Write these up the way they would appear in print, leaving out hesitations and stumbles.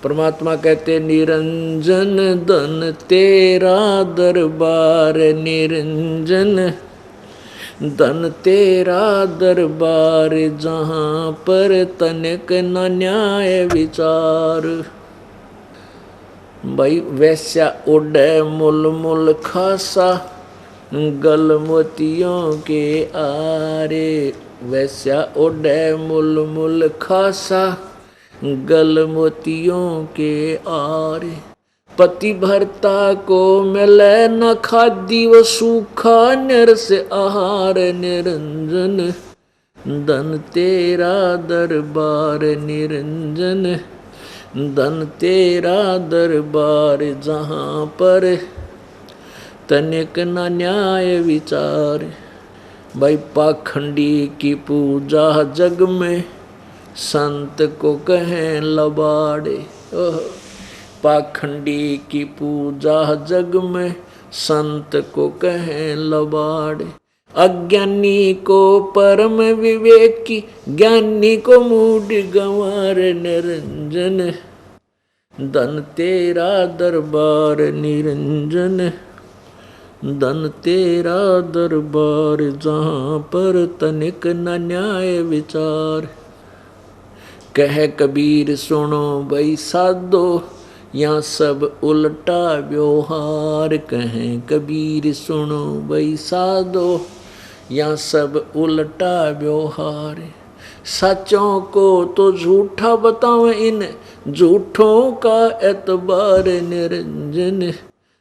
परमात्मा कहते निरंजन धन तेरा दरबार, निरंजन धन तेरा दरबार, जहाँ पर तनिक न न्याय विचार। भाई वैश्या उड़े मुल मुल खासा, गल मोतियों के आरे। वैश्या उड़े मुल मुल खासा, गल मोतियों के आरे। पति भरता को मिले न खादी, वो सूखा निरस आहार। निरंजन धन तेरा दरबार, निरंजन धन तेरा दरबार, जहाँ पर तनिक न न्याय विचार। भाई पाखंडी की पूजा जग में, संत को कहें लबाड़े। पाखंडी की पूजा जग में, संत को कहें लबाड़े। अज्ञानी को परम विवेकी, ज्ञानी को मूढ़ गंवार। निरंजन धन तेरा दरबार, निरंजन धन तेरा दरबार, जहाँ पर तनिक न न्याय विचार। कह कबीर सुनो भाई साधो, यहाँ सब उल्टा व्यवहार। कहें कबीर सुनो भाई साधो, यहाँ सब उल्टा व्यवहार। सच्चों को तो झूठा बताओ, इन झूठों का एतबार। निरंजन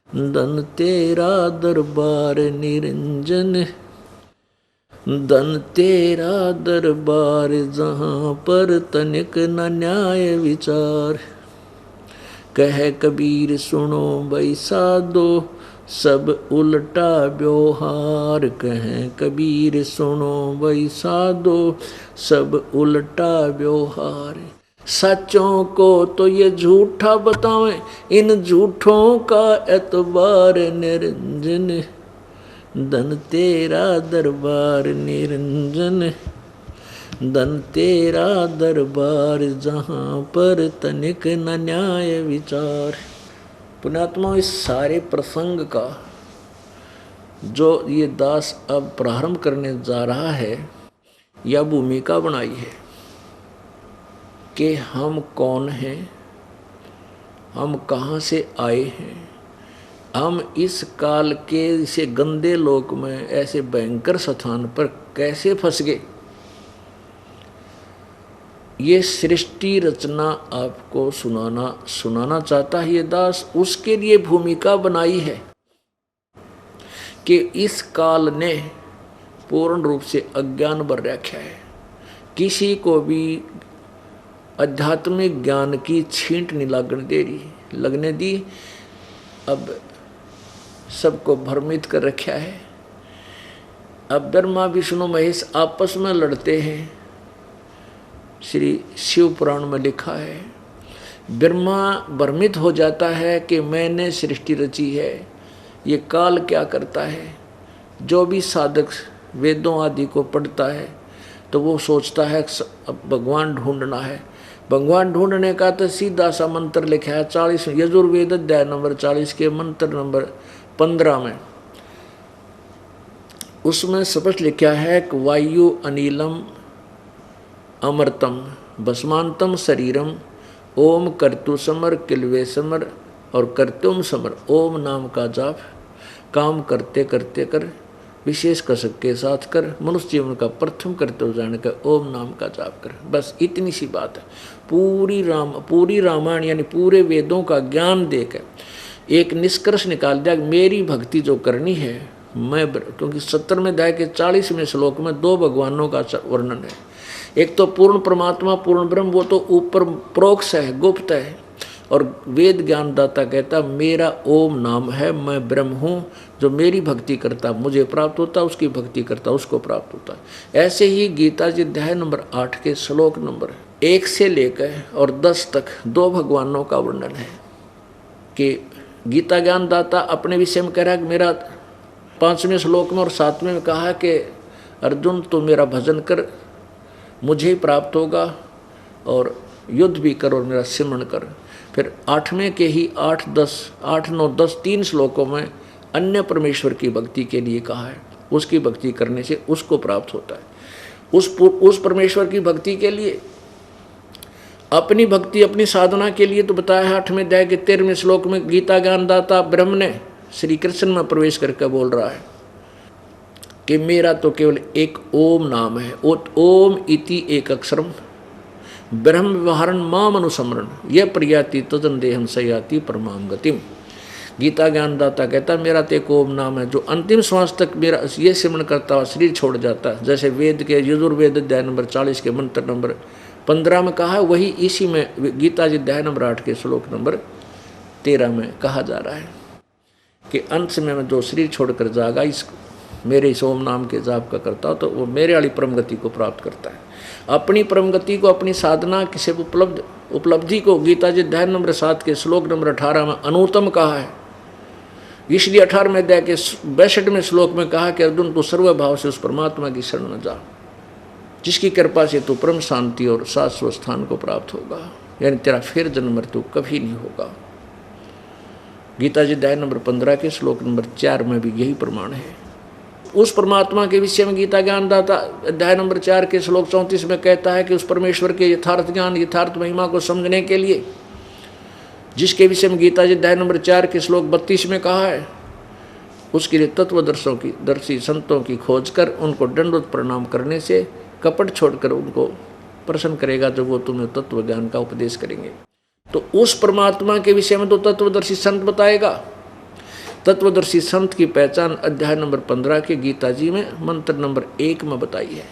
धन तेरा दरबार, निरंजन धन तेरा दरबार, जहाँ पर तनिक न न्याय विचार। कह कबीर सुनो भाई साधो, सब उल्टा व्यवहार। कहें कबीर सुनो भाई साधो, सब उल्टा व्यवहार। सच्चों को तो ये झूठा बतावें, इन झूठों का एतबार। निरंजन धन तेरा दरबार, निरंजन धन तेरा दरबार, जहाँ पर तनिक न न्याय विचार। पुण्यात्मा, इस सारे प्रसंग का जो ये दास अब प्रारंभ करने जा रहा है, यह भूमिका बनाई है कि हम कौन हैं, हम कहाँ से आए हैं, हम इस काल के इसे गंदे लोक में ऐसे भयंकर स्थान पर कैसे फंस गए। ये सृष्टि रचना आपको सुनाना चाहता है ये दास। उसके लिए भूमिका बनाई है कि इस काल ने पूर्ण रूप से अज्ञान भर रखा है। किसी को भी आध्यात्मिक ज्ञान की छींट नहीं लगने दी। अब सबको भ्रमित कर रखा है। अब ब्रह्मा विष्णु महेश आपस में लड़ते हैं। श्री शिव पुराण में लिखा है, ब्रह्मा भ्रमित हो जाता है कि मैंने सृष्टि रची है, ये काल क्या करता है। जो भी साधक वेदों आदि को पढ़ता है तो वो सोचता है अब भगवान ढूंढना है। भगवान ढूंढने का तो सीधा सा मंत्र लिखा है 40 यजुर्वेद अध्याय नंबर 40 के मंत्र नंबर 15 में। उसमें स्पष्ट लिखा है कि वायु अनिलम अमृतम भस्मांतम शरीरम, ओम कर्तु समर किलवे समर और कर्तुम समर। ओम नाम का जाप काम करते करते कर, विशेष कसक के साथ कर, मनुष्य जीवन का प्रथम कर्तव्य जान कर ओम नाम का जाप कर। बस इतनी सी बात है। पूरी रामायण यानी पूरे वेदों का ज्ञान देकर एक निष्कर्ष निकाल दिया, मेरी भक्ति जो करनी है मैं, क्योंकि 70वें अध्याय के 40वें श्लोक में 2 भगवानों का वर्णन है। एक तो पूर्ण परमात्मा पूर्ण ब्रह्म, वो तो ऊपर प्रोक्ष है, गुप्त है। और वेद ज्ञानदाता कहता मेरा ओम नाम है, मैं ब्रह्म हूँ, जो मेरी भक्ति करता मुझे प्राप्त होता, उसकी भक्ति करता उसको प्राप्त होता। ऐसे ही गीता जी अध्याय नंबर 8 के श्लोक नंबर 1 से लेकर और 10 तक 2 भगवानों का वर्णन है कि गीता ज्ञानदाता अपने विषय में कह रहा है कि मेरा 5वें श्लोक में और 7वें में कहा है कि अर्जुन तू मेरा भजन कर, मुझे ही प्राप्त होगा, और युद्ध भी कर और मेरा सिमरण कर। फिर 8वें के ही 8, 10, 8, 9, 10 3 श्लोकों में अन्य परमेश्वर की भक्ति के लिए कहा है। उसकी भक्ति करने से उसको प्राप्त होता है। उस परमेश्वर की भक्ति के लिए, अपनी भक्ति अपनी साधना के लिए तो बताया है 8वें अध्याय के 13वें श्लोक में। गीता ज्ञानदाता ब्रह्म ने श्री कृष्ण में प्रवेश करके बोल रहा है कि मेरा तो केवल एक ओम नाम है, ओम इति एक अक्षरम ब्रह्म व्यवहारन माम अनुसमरण यह प्रयाति तदन देहम सयाति परमाम गतिम। गीता ज्ञानदाता कहता है मेरा तो एक ओम नाम है, जो अंतिम श्वास तक मेरा ये सिमरण करता हुआ शरीर छोड़ जाता है। जैसे वेद के यजुर्वेद अध्याय नंबर 40 के मंत्र नंबर 15 में कहा है, वही इसी में गीता जी अध्याय नंबर 8 के श्लोक नंबर 13 में कहा जा रहा है कि अंत में मैं जो शरीर छोड़कर जागा इस मेरे इस ओम नाम के जाप का करता हूँ तो वो मेरे वाली परम गति को प्राप्त करता है। अपनी परम गति को अपनी साधना किसी उपलब्धि को गीता जी अध्याय नंबर 7 के श्लोक नंबर 18 में अनुत्तम कहा है। इसलिए 18वें अध्याय के 62वें श्लोक में कहा कि अर्जुन तू सर्वभाव से उस परमात्मा की शरण में जा, जिसकी कृपा से तू परम शांति और शाश्वत स्थान को प्राप्त होगा, यानी तेरा फिर जन्म मृत्यु कभी नहीं होगा। गीता जी अध्याय नंबर 15 के श्लोक नंबर 4 में भी यही प्रमाण है। उस परमात्मा के विषय में गीता ज्ञानदाता अध्याय नंबर 4 के श्लोक 34 में कहता है कि उस परमेश्वर के यथार्थ ज्ञान यथार्थ महिमा को समझने के लिए, जिसके विषय में गीता जी अध्याय नंबर 4 के श्लोक 32 में कहा है, उसके लिए तत्वदर्शी संतों की खोज कर उनको दंडवत प्रणाम करने से कपट छोड़कर उनको प्रसन्न करेगा, जब वो तुम्हें तत्व ज्ञान का उपदेश करेंगे। तो उस परमात्मा के विषय में तो तत्वदर्शी संत बताएगा। तत्वदर्शी संत की पहचान अध्याय नंबर 15 के गीता जी में मंत्र नंबर 1 में बताई है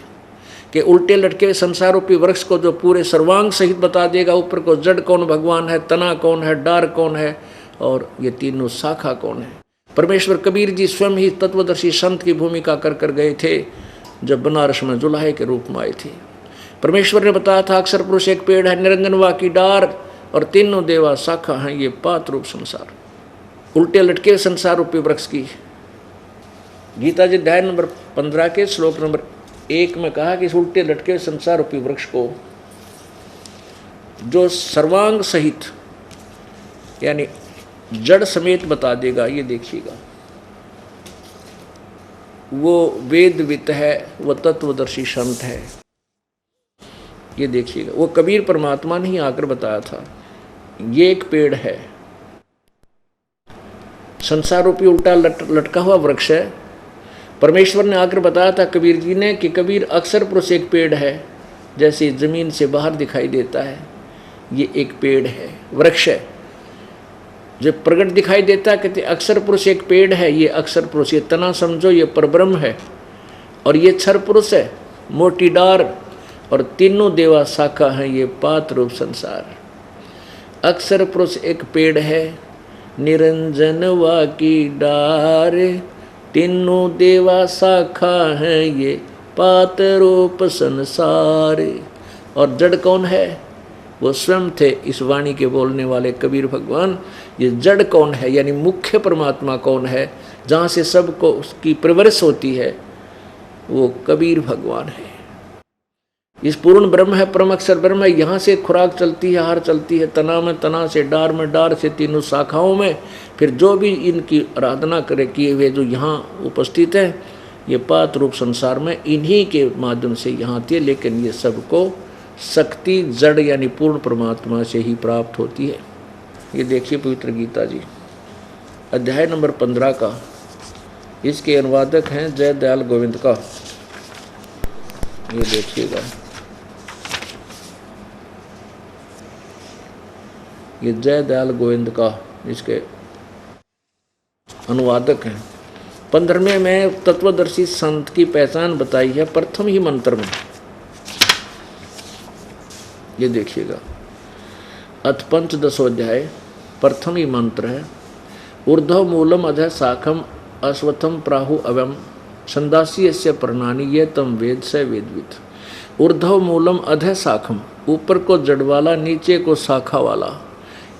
कि उल्टे लटके हुए संसार रूपी वृक्ष को जो पूरे सर्वांग सहित बता देगा, ऊपर को जड़ कौन भगवान है, तना कौन है, डार कौन है और ये तीनों शाखा कौन है। परमेश्वर कबीर जी स्वयं ही तत्वदर्शी संत की भूमिका कर गए थे जब बनारस में जुलाहे के रूप में आए थे। परमेश्वर ने बताया था अक्षर पुरुष एक पेड़ है, निरंजनवा की डार और तीनों देवा शाखा हैं, ये पात रूप संसार। उल्टे लटके संसार रूपी वृक्ष की गीता जी अध्याय नंबर 15 के श्लोक नंबर 1 में कहा कि इस उल्टे लटके संसार रूपी वृक्ष को जो सर्वांग सहित यानी जड़ समेत बता देगा, ये देखिएगा वो वेदवित है, वो तत्वदर्शी संत है। ये देखिएगा वो कबीर परमात्मा ने ही आकर बताया था, ये एक पेड़ है, संसार रूपी उल्टा लटका हुआ वृक्ष है। परमेश्वर ने आकर बताया था कबीर जी ने कि कबीर अक्षर पुरुष एक पेड़ है, जैसे जमीन से बाहर दिखाई देता है, ये एक पेड़ है, वृक्ष है। जब प्रकट दिखाई देता है कहते अक्षर पुरुष एक पेड़ है, ये अक्षर पुरुष, ये तना समझो ये परब्रह्म है, और ये क्षर पुरुष है मोटी डार, और तीनों देवा शाखा है, ये पात रूप संसार। अक्षर पुरुष एक पेड़ है, निरंजनवा की डार, तीनों देवा शाखा है, ये पात रूप संसार। और जड़ कौन है? वो स्वयं थे इस वाणी के बोलने वाले कबीर भगवान। ये जड़ कौन है यानी मुख्य परमात्मा कौन है, जहाँ से सबको उसकी प्रवृत्ति होती है, वो कबीर भगवान है। इस पूर्ण ब्रह्म है, परम अक्षर ब्रह्म है, यहाँ से खुराक चलती है, आहार चलती है, तना में तना से, डार में डार से, तीनों शाखाओं में। फिर जो भी इनकी आराधना करे किए हुए जो यहाँ उपस्थित है, ये पात रूप संसार में इन्हीं के माध्यम से यहाँ आती है। लेकिन ये सबको शक्ति जड़ यानी पूर्ण परमात्मा से ही प्राप्त होती है। ये देखिए पवित्र गीता जी अध्याय नंबर 15 का, इसके अनुवादक हैं जय दयाल गोविंद का। ये देखिएगा, ये जय दयाल गोविंद का इसके अनुवादक हैं। 15वें में तत्वदर्शी संत की पहचान बताई है प्रथम ही मंत्र में। ये देखिएगा अथ पंचदशोध्याय प्रथम ही मंत्र है, ऊर्ध्व मूलम अधः शाखम अश्वत्थम प्राहु अवम संदासी यस्य प्रणानी ये तम वेद से वेदवित। ऊर्ध्व मूलम अधः शाखम, ऊपर को जड़ वाला, नीचे को शाखा वाला।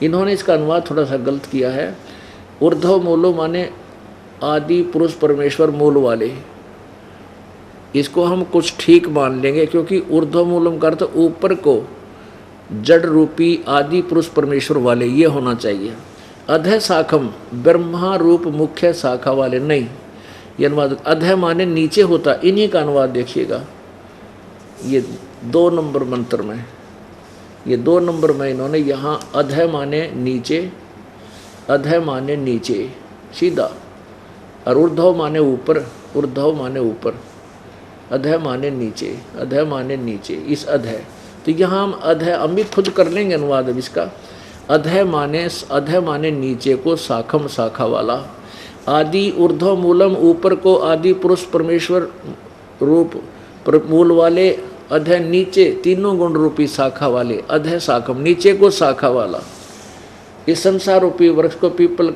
इन्होंने इसका अनुवाद थोड़ा सा गलत किया है। ऊर्ध्व मूलो माने आदि पुरुष परमेश्वर मूल वाले, इसको हम कुछ ठीक मान लेंगे, क्योंकि ऊर्ध्व मूलम का अर्थ ऊपर को जड़ रूपी आदि पुरुष परमेश्वर वाले ये होना चाहिए। अधः शाखम ब्रह्मा रूप मुख्य शाखा वाले नहीं, ये अनुवाद। अधः माने नीचे होता, इन्हीं का अनुवाद देखिएगा। ये 2 नंबर मंत्र में, ये 2 नंबर में इन्होंने यहाँ अधः माने नीचे, अधः माने नीचे सीधा, और ऊर्ध्व माने ऊपर, ऊर्ध्व माने ऊपर, अधः माने नीचे, अधः माने नीचे, इस अधः। तो यहाँ हम अधः हम भी खुद कर लेंगे अनुवाद अब इसका। अधः माने नीचे को, शाखम शाखा वाला, आदि ऊर्ध्व मूलम ऊपर को, आदि पुरुष परमेश्वर रूप मूल वाले, अधः नीचे तीनों गुण रूपी शाखा वाले, अधः शाखम नीचे को शाखा वाला। इस संसार रूपी वृक्ष को पीपल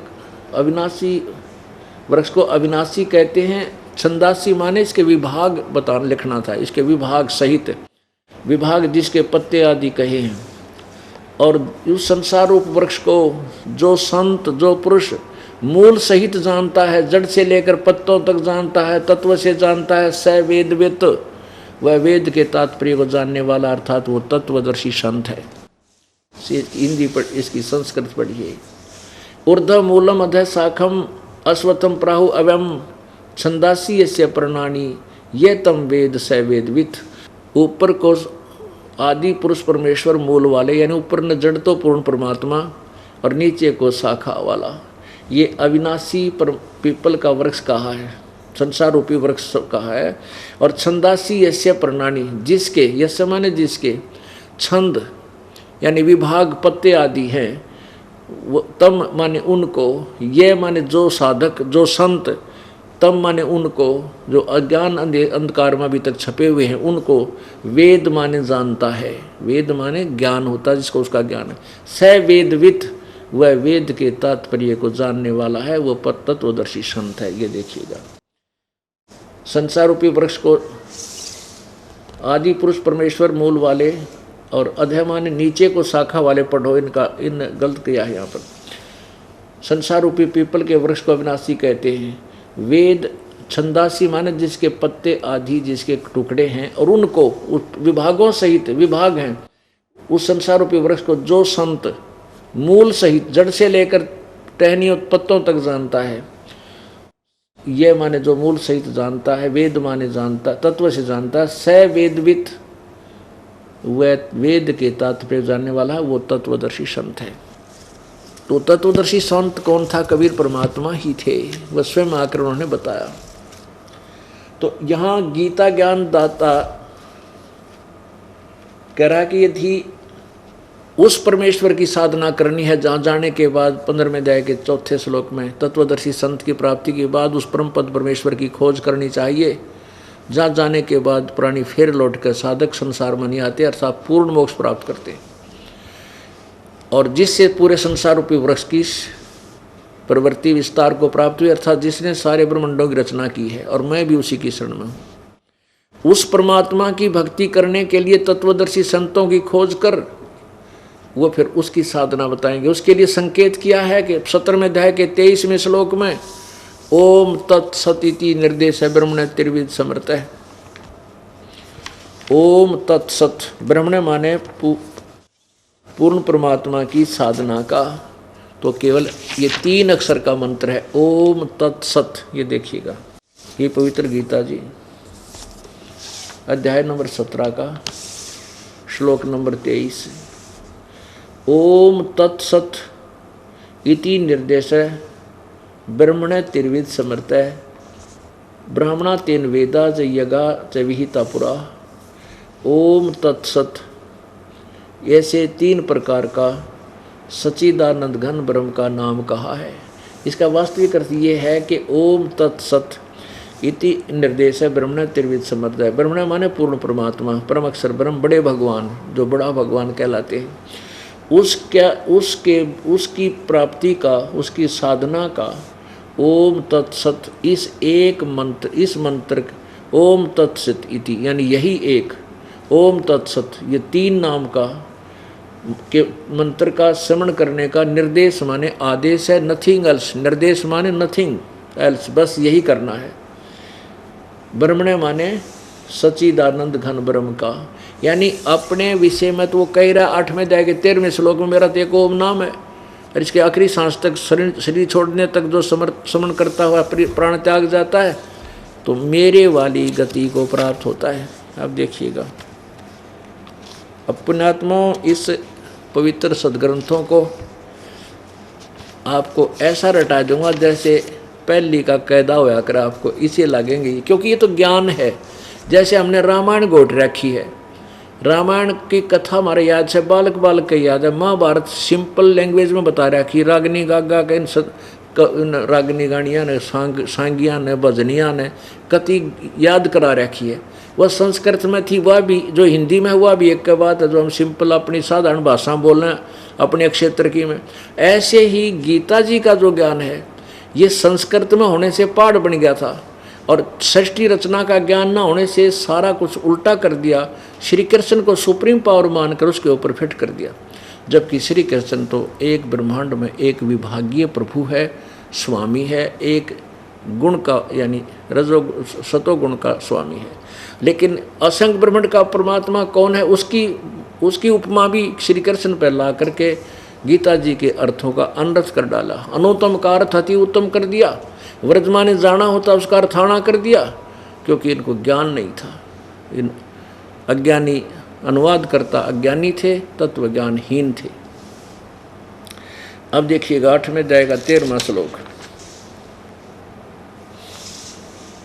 अविनाशी वृक्ष को अविनाशी कहते हैं। छंदासी माने इसके विभाग लिखना था, इसके विभाग सहित, विभाग जिसके पत्ते आदि कहे हैं। और उस संसार रूप वृक्ष को जो संत, जो पुरुष मूल सहित जानता है, जड़ से लेकर पत्तों तक जानता है, तत्व से जानता है, स वेदवित, वह वेद के तात्पर्य को जानने वाला, अर्थात वो तत्वदर्शी संत है। हिंदी पर इसकी संस्कृत पढ़िए। ऊर्ध्व मूलम अधः शाखम अश्वत्थम प्राहु अव्यम छंदासी यस्य प्रणानी ये तम वेद स वेदवित। ऊपर को आदि पुरुष परमेश्वर मूल वाले, यानी ऊपर न जड़ तो पूर्ण परमात्मा, और नीचे को शाखा वाला। ये अविनाशी पीपल का वृक्ष कहा है, संसार रूपी वृक्ष कहा है। और छंदासी यस्य प्रणानी, जिसके, यस्य माने जिसके, छंद यानी विभाग पत्ते आदि हैं, वो तम माने उनको, ये माने जो साधक, जो संत, तम माने उनको जो अज्ञान अंधकार में अभी तक छपे हुए हैं, उनको वेद माने जानता है। वेद माने ज्ञान होता है जिसको, उसका ज्ञान है। स वेदवित, वह वेद के तात्पर्य को जानने वाला है, वो तत्वदर्शी संत है। ये देखिएगा, संसार रूपी वृक्ष को आदि पुरुष परमेश्वर मूल वाले और अधः माने नीचे को शाखा वाले पढ़ो, इन गलत किया है यहाँ पर। संसार रूपी पीपल के वृक्ष को अविनाशी कहते हैं। वेद छंदासी माने जिसके पत्ते आदि, जिसके टुकड़े हैं, और उनको विभागों सहित, विभाग हैं उस संसार रूपी वृक्ष को जो संत मूल सहित, जड़ से लेकर टहनियों पत्तों तक जानता है। ये माने जो मूल सहित जानता है, वेद माने जानता, तत्व से जानता है। स वेदवित, वह वेद के तात्पर्य जानने वाला है, वो तत्वदर्शी संत है। तो तत्वदर्शी संत कौन था? कबीर परमात्मा ही थे, वह स्वयं आकर उन्होंने बताया। तो यहाँ गीता ज्ञान दाता कह रहा कि यदि उस परमेश्वर की साधना करनी है, जहाँ जाने के बाद 15वें अध्याय के 4थे श्लोक में तत्वदर्शी संत की प्राप्ति के बाद उस परम पद परमेश्वर की खोज करनी चाहिए, जहाँ जाने के बाद प्राणी फिर लौटकर साधक संसार में नहीं आते, अर्थात पूर्ण मोक्ष प्राप्त करते, और जिससे पूरे संसार रूपी वृक्ष की प्रवृत्ति विस्तार को प्राप्त हुई, अर्थात जिसने सारे ब्रह्मांडों की रचना की है, और मैं भी उसी की शरण में हूँ। उस परमात्मा की भक्ति करने के लिए तत्वदर्शी संतों की खोज कर वो फिर उसकी साधना बताएंगे। उसके लिए संकेत किया है कि 17वें अध्याय के 23वें श्लोक में ओम तत्सति निर्देश है ब्रह्मण त्रिविध समर्थ है। ओम तत्सत, ब्रह्मण माने पूर्ण परमात्मा की साधना का, तो केवल ये 3 अक्षर का मंत्र है, ओम तत्सत। ये देखिएगा, ये पवित्र गीता जी अध्याय नंबर 17 का श्लोक नंबर 23। ओम तत्सत इति निर्देश ब्रह्मण त्रिविध समर्थ ब्राह्मणा तेन वेदा च यगा च विहिता पुरा। ओम तत्सत, ऐसे 3 प्रकार का सच्चिदानंद घन ब्रह्म का नाम कहा है। इसका वास्तविक अर्थ ये है कि ओम तत्सत इति निर्देश है ब्रह्मण त्रिविध समर्थ है। ब्रह्मण माने पूर्ण परमात्मा, परम अक्षर ब्रह्म, बड़े भगवान, जो बड़ा भगवान कहलाते हैं, उसकी प्राप्ति का, उसकी साधना का ओम तत्सत, इस एक मंत्र, इस मंत्र ओम तत्सत इति, यानी यही एक ओम तत्सत, ये 3 नाम का के मंत्र का श्रवण करने का निर्देश माने आदेश है, नथिंग एल्स, निर्देश माने नथिंग एल्स, बस यही करना है। ब्रह्मण माने सच्चिदानंद घन ब्रह्म का। यानी अपने विषय में तो वो कह रहा 8वें अध्याय के 13वें श्लोक में मेरा तो एक ओम नाम है, और इसके आखिरी सांस तक शरीर छोड़ने तक जो समन करता हुआ प्राण त्याग जाता है तो मेरे वाली गति को प्राप्त होता है। अब देखिएगा, अब पुण्यात्माओं इस पवित्र सदग्रंथों को आपको ऐसा रटा दूंगा जैसे पहली का कैदा होया कर आपको इसे लगेंगे, क्योंकि ये तो ज्ञान है। जैसे हमने रामायण गोट रखी है, रामायण की कथा हमारे याद से बालक बालक के याद है। महाभारत सिंपल लैंग्वेज में बता रखी, रागनी गागा के रागनी गानियाँ ने सांगियाँ ने भजनियाँ ने कति याद करा रखी है। वह संस्कृत में थी, वह भी जो हिंदी में हुआ भी एक के बाद है, जो हम सिंपल अपनी साधारण भाषा बोल रहे हैं अपने क्षेत्र की में। ऐसे ही गीता जी का जो ज्ञान है ये संस्कृत में होने से पाठ बन गया था, और सृष्टि रचना का ज्ञान न होने से सारा कुछ उल्टा कर दिया। श्री कृष्ण को सुप्रीम पावर मानकर उसके ऊपर फिट कर दिया, जबकि श्री कृष्ण तो एक ब्रह्मांड में एक विभागीय प्रभु है, स्वामी है, एक गुण का यानी रजो सतोगुण का स्वामी है। लेकिन असंख्य ब्रह्मांड का परमात्मा कौन है, उसकी उपमा भी श्री कृष्ण पर ला करके गीता जी के अर्थों का अनर्थ कर डाला। अनुत्तम का अर्थ अति उत्तम कर दिया, वर्तमान में जाना होता उसका अर्थाना कर दिया, क्योंकि इनको ज्ञान नहीं था। इन अज्ञानी अनुवाद करता अज्ञानी थे, तत्व ज्ञानहीन थे। अब देखिएगा 8वें अध्याय का 13वां श्लोक,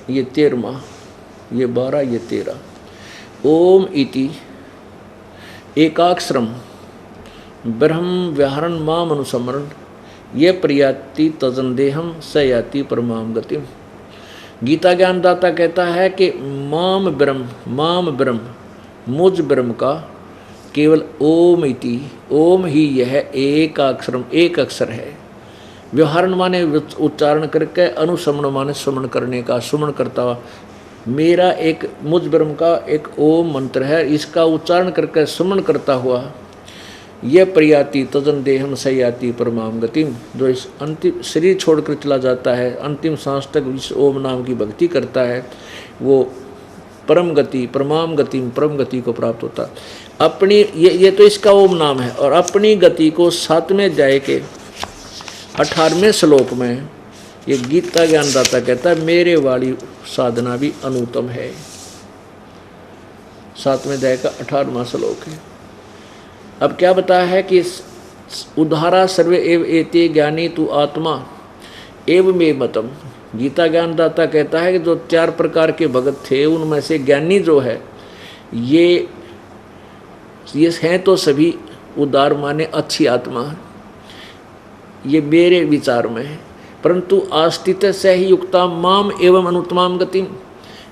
ये 13वां, ये 12, ये 13। ओम इति एकाक्षरम ब्रह्म व्याहरण माम अनुसमरण ये प्रयाति तजंदेहम स याति परमाम गतिम। गीता ज्ञानदाता कहता है कि माम ब्रह्म मुझ ब्रह्म का केवल ओम इति, ओम ही यह एक अक्षर है। व्यवहारण माने उच्चारण करके, अनुसमण माने सुमन करने का, सुमन करता हुआ। मेरा एक मुझ ब्रह्म का एक ओम मंत्र है, इसका उच्चारण करके सुमन करता हुआ यह प्रयाति तजन देहम सयाति परमाम गतिम, जो इस अंतिम शरीर छोड़कर चला जाता है, अंतिम सांस तक इस ओम नाम की भक्ति करता है, वो परम गति परमाम गतिम परम गति को प्राप्त होता है। अपनी ये तो इसका ओम नाम है। और अपनी गति को 7वें अध्याय के 18वें श्लोक में ये गीता ज्ञानदाता कहता है मेरे वाली साधना भी अनुत्तम है। 7वें अध्याय का 18वां श्लोक है। अब क्या बताया है कि उद्धारा सर्वे एव एते ज्ञानी तु आत्मा एव मे मतम। गीता ज्ञानदाता कहता है कि जो 4 प्रकार के भगत थे उनमें से ज्ञानी जो है ये हैं तो सभी उदार माने अच्छी आत्मा, ये मेरे विचार में है। परंतु आस्तित से ही युक्ता माम एवं अनुत्तमाम गतिम,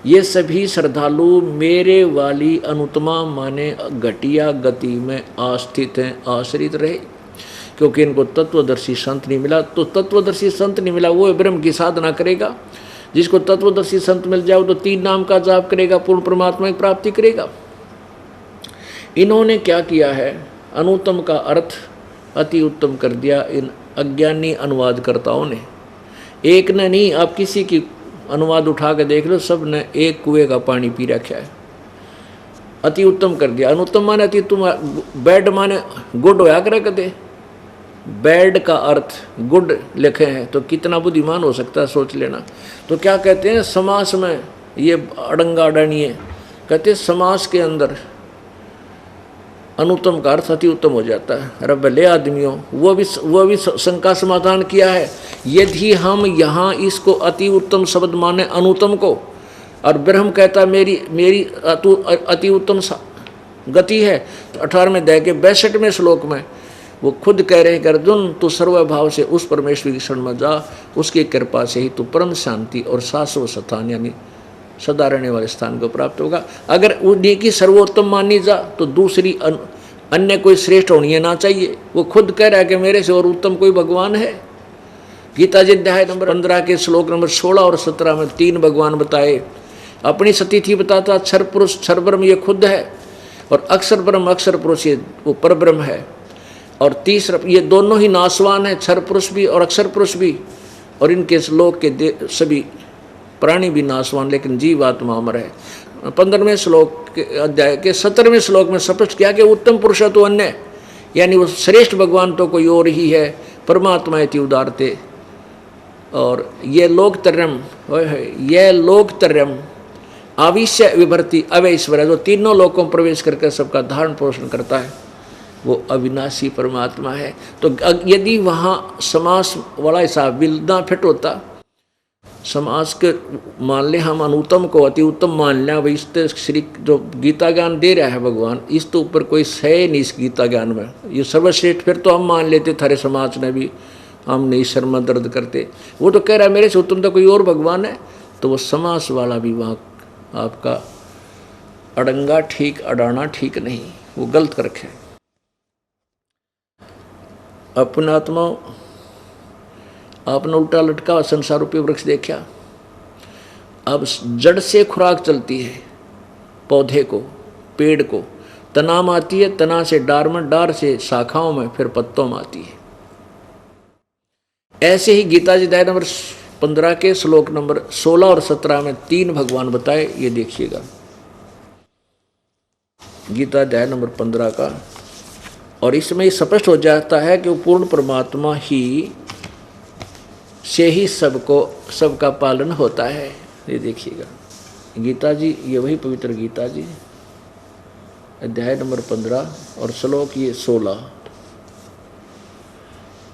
ये सभी श्रद्धालु मेरे वाली अनुत्तमा माने घटिया गति में आस्थित हैं, आश्रित रहे, क्योंकि इनको तत्वदर्शी संत नहीं मिला। तो तत्वदर्शी संत नहीं मिला वो ब्रह्म की साधना करेगा। जिसको तत्वदर्शी संत मिल जाओ तो 3 नाम का जाप करेगा, पूर्ण परमात्मा की प्राप्ति करेगा। इन्होंने क्या किया है, अनुत्तम का अर्थ अति उत्तम कर दिया इन अज्ञानी अनुवादकर्ताओं ने। एक ने नहीं, आप किसी की अनुवाद उठा के देख लो, सब ने एक कुएं का पानी पी रखा है, अति उत्तम कर दिया। अनुत्तम माने अति उत्तम, बैड माने गुड होया करे कदे, बैड का अर्थ गुड लिखे हैं तो कितना बुद्धिमान हो सकता है सोच लेना। तो क्या कहते हैं समास में, ये अड़ंगा अड़ानी है, कहते हैं समास के अंदर अनुत्तम का अर्थ अति उत्तम हो जाता है। अरे भले आदमियों, वो भी शंका समाधान किया है। यदि हम यहाँ इसको अति उत्तम शब्द माने अनुत्तम को, और ब्रह्म कहता मेरी अति उत्तम गति है, तो 18वें अध्याय के 62वें श्लोक में वो खुद कह रहे हैं कि अर्जुन तू सर्वभाव से उस परमेश्वर की शरण में जा, उसकी कृपा से ही तू परम शांति और शाश्वत स्थान यानी सदा रहने वाले स्थान को प्राप्त होगा। अगर उन्हीं की सर्वोत्तम मानी जा तो दूसरी अन्य कोई श्रेष्ठ होनी ना चाहिए। वो खुद कह रहा है कि मेरे से और उत्तम कोई भगवान है। गीता जी अध्याय नंबर 15 के श्लोक नंबर 16 और 17 में 3 भगवान बताए। अपनी सतीथि बताता क्षर पुरुष क्षर ब्रह्म ये खुद है, और अक्षर ब्रह्म अक्षर पुरुष ये वो पर ब्रह्म है। और तीसरा ये दोनों ही नाशवान है, क्षर पुरुष भी और अक्षर पुरुष भी, और इनके श्लोक के सभी प्राणी भी नाशवान, लेकिन जीवात्मा अमर है। 15वें श्लोक के अध्याय के 17वें श्लोक में स्पष्ट किया कि उत्तम पुरुष तो अन्य, यानी वो श्रेष्ठ भगवान तो कोई और ही है, परमात्मा इति उदारते। और ये लोकतर्यम आविश्य विभर्ति अवैश्वर, जो तीनों लोकों में प्रवेश करके सबका धारण पोषण करता है, वो अविनाशी परमात्मा है। तो यदि वहाँ समास वाला हिसाब बिल्दा फिट होता, समास के मान ले हम अनुत्तम को अति उत्तम मान लिया, भाई इस श्री जो गीता ज्ञान दे रहा है भगवान, इस तो ऊपर कोई है नहीं इस गीता ज्ञान में, ये सर्वश्रेष्ठ, फिर तो हम मान लेते थारे समाज ने भी, हम नहीं शर में दर्द करते। वो तो कह रहा है मेरे से उत्तम तो कोई और भगवान है, तो वो समास वाला भी वहाँ आपका अड़ंगा ठीक, अड़ाना ठीक नहीं, वो गलत कर रखे। अपने आत्मा आपने उल्टा लटका संसार रूपी वृक्ष देखा, अब जड़ से खुराक चलती है पौधे को, पेड़ को, तना में आती है, तना से डार में, डार से शाखाओं में, फिर पत्तों में आती है। ऐसे ही गीता जी अध्याय नंबर 15 के श्लोक नंबर 16 और 17 में 3 भगवान बताए, ये देखिएगा। गीता अध्याय नंबर 15 का, और इसमें ये स्पष्ट हो जाता है कि वो पूर्ण परमात्मा ही से ही सबका पालन होता है। ये देखिएगा गीता जी, ये वही पवित्र गीता जी अध्याय नंबर 15 और श्लोक ये 16।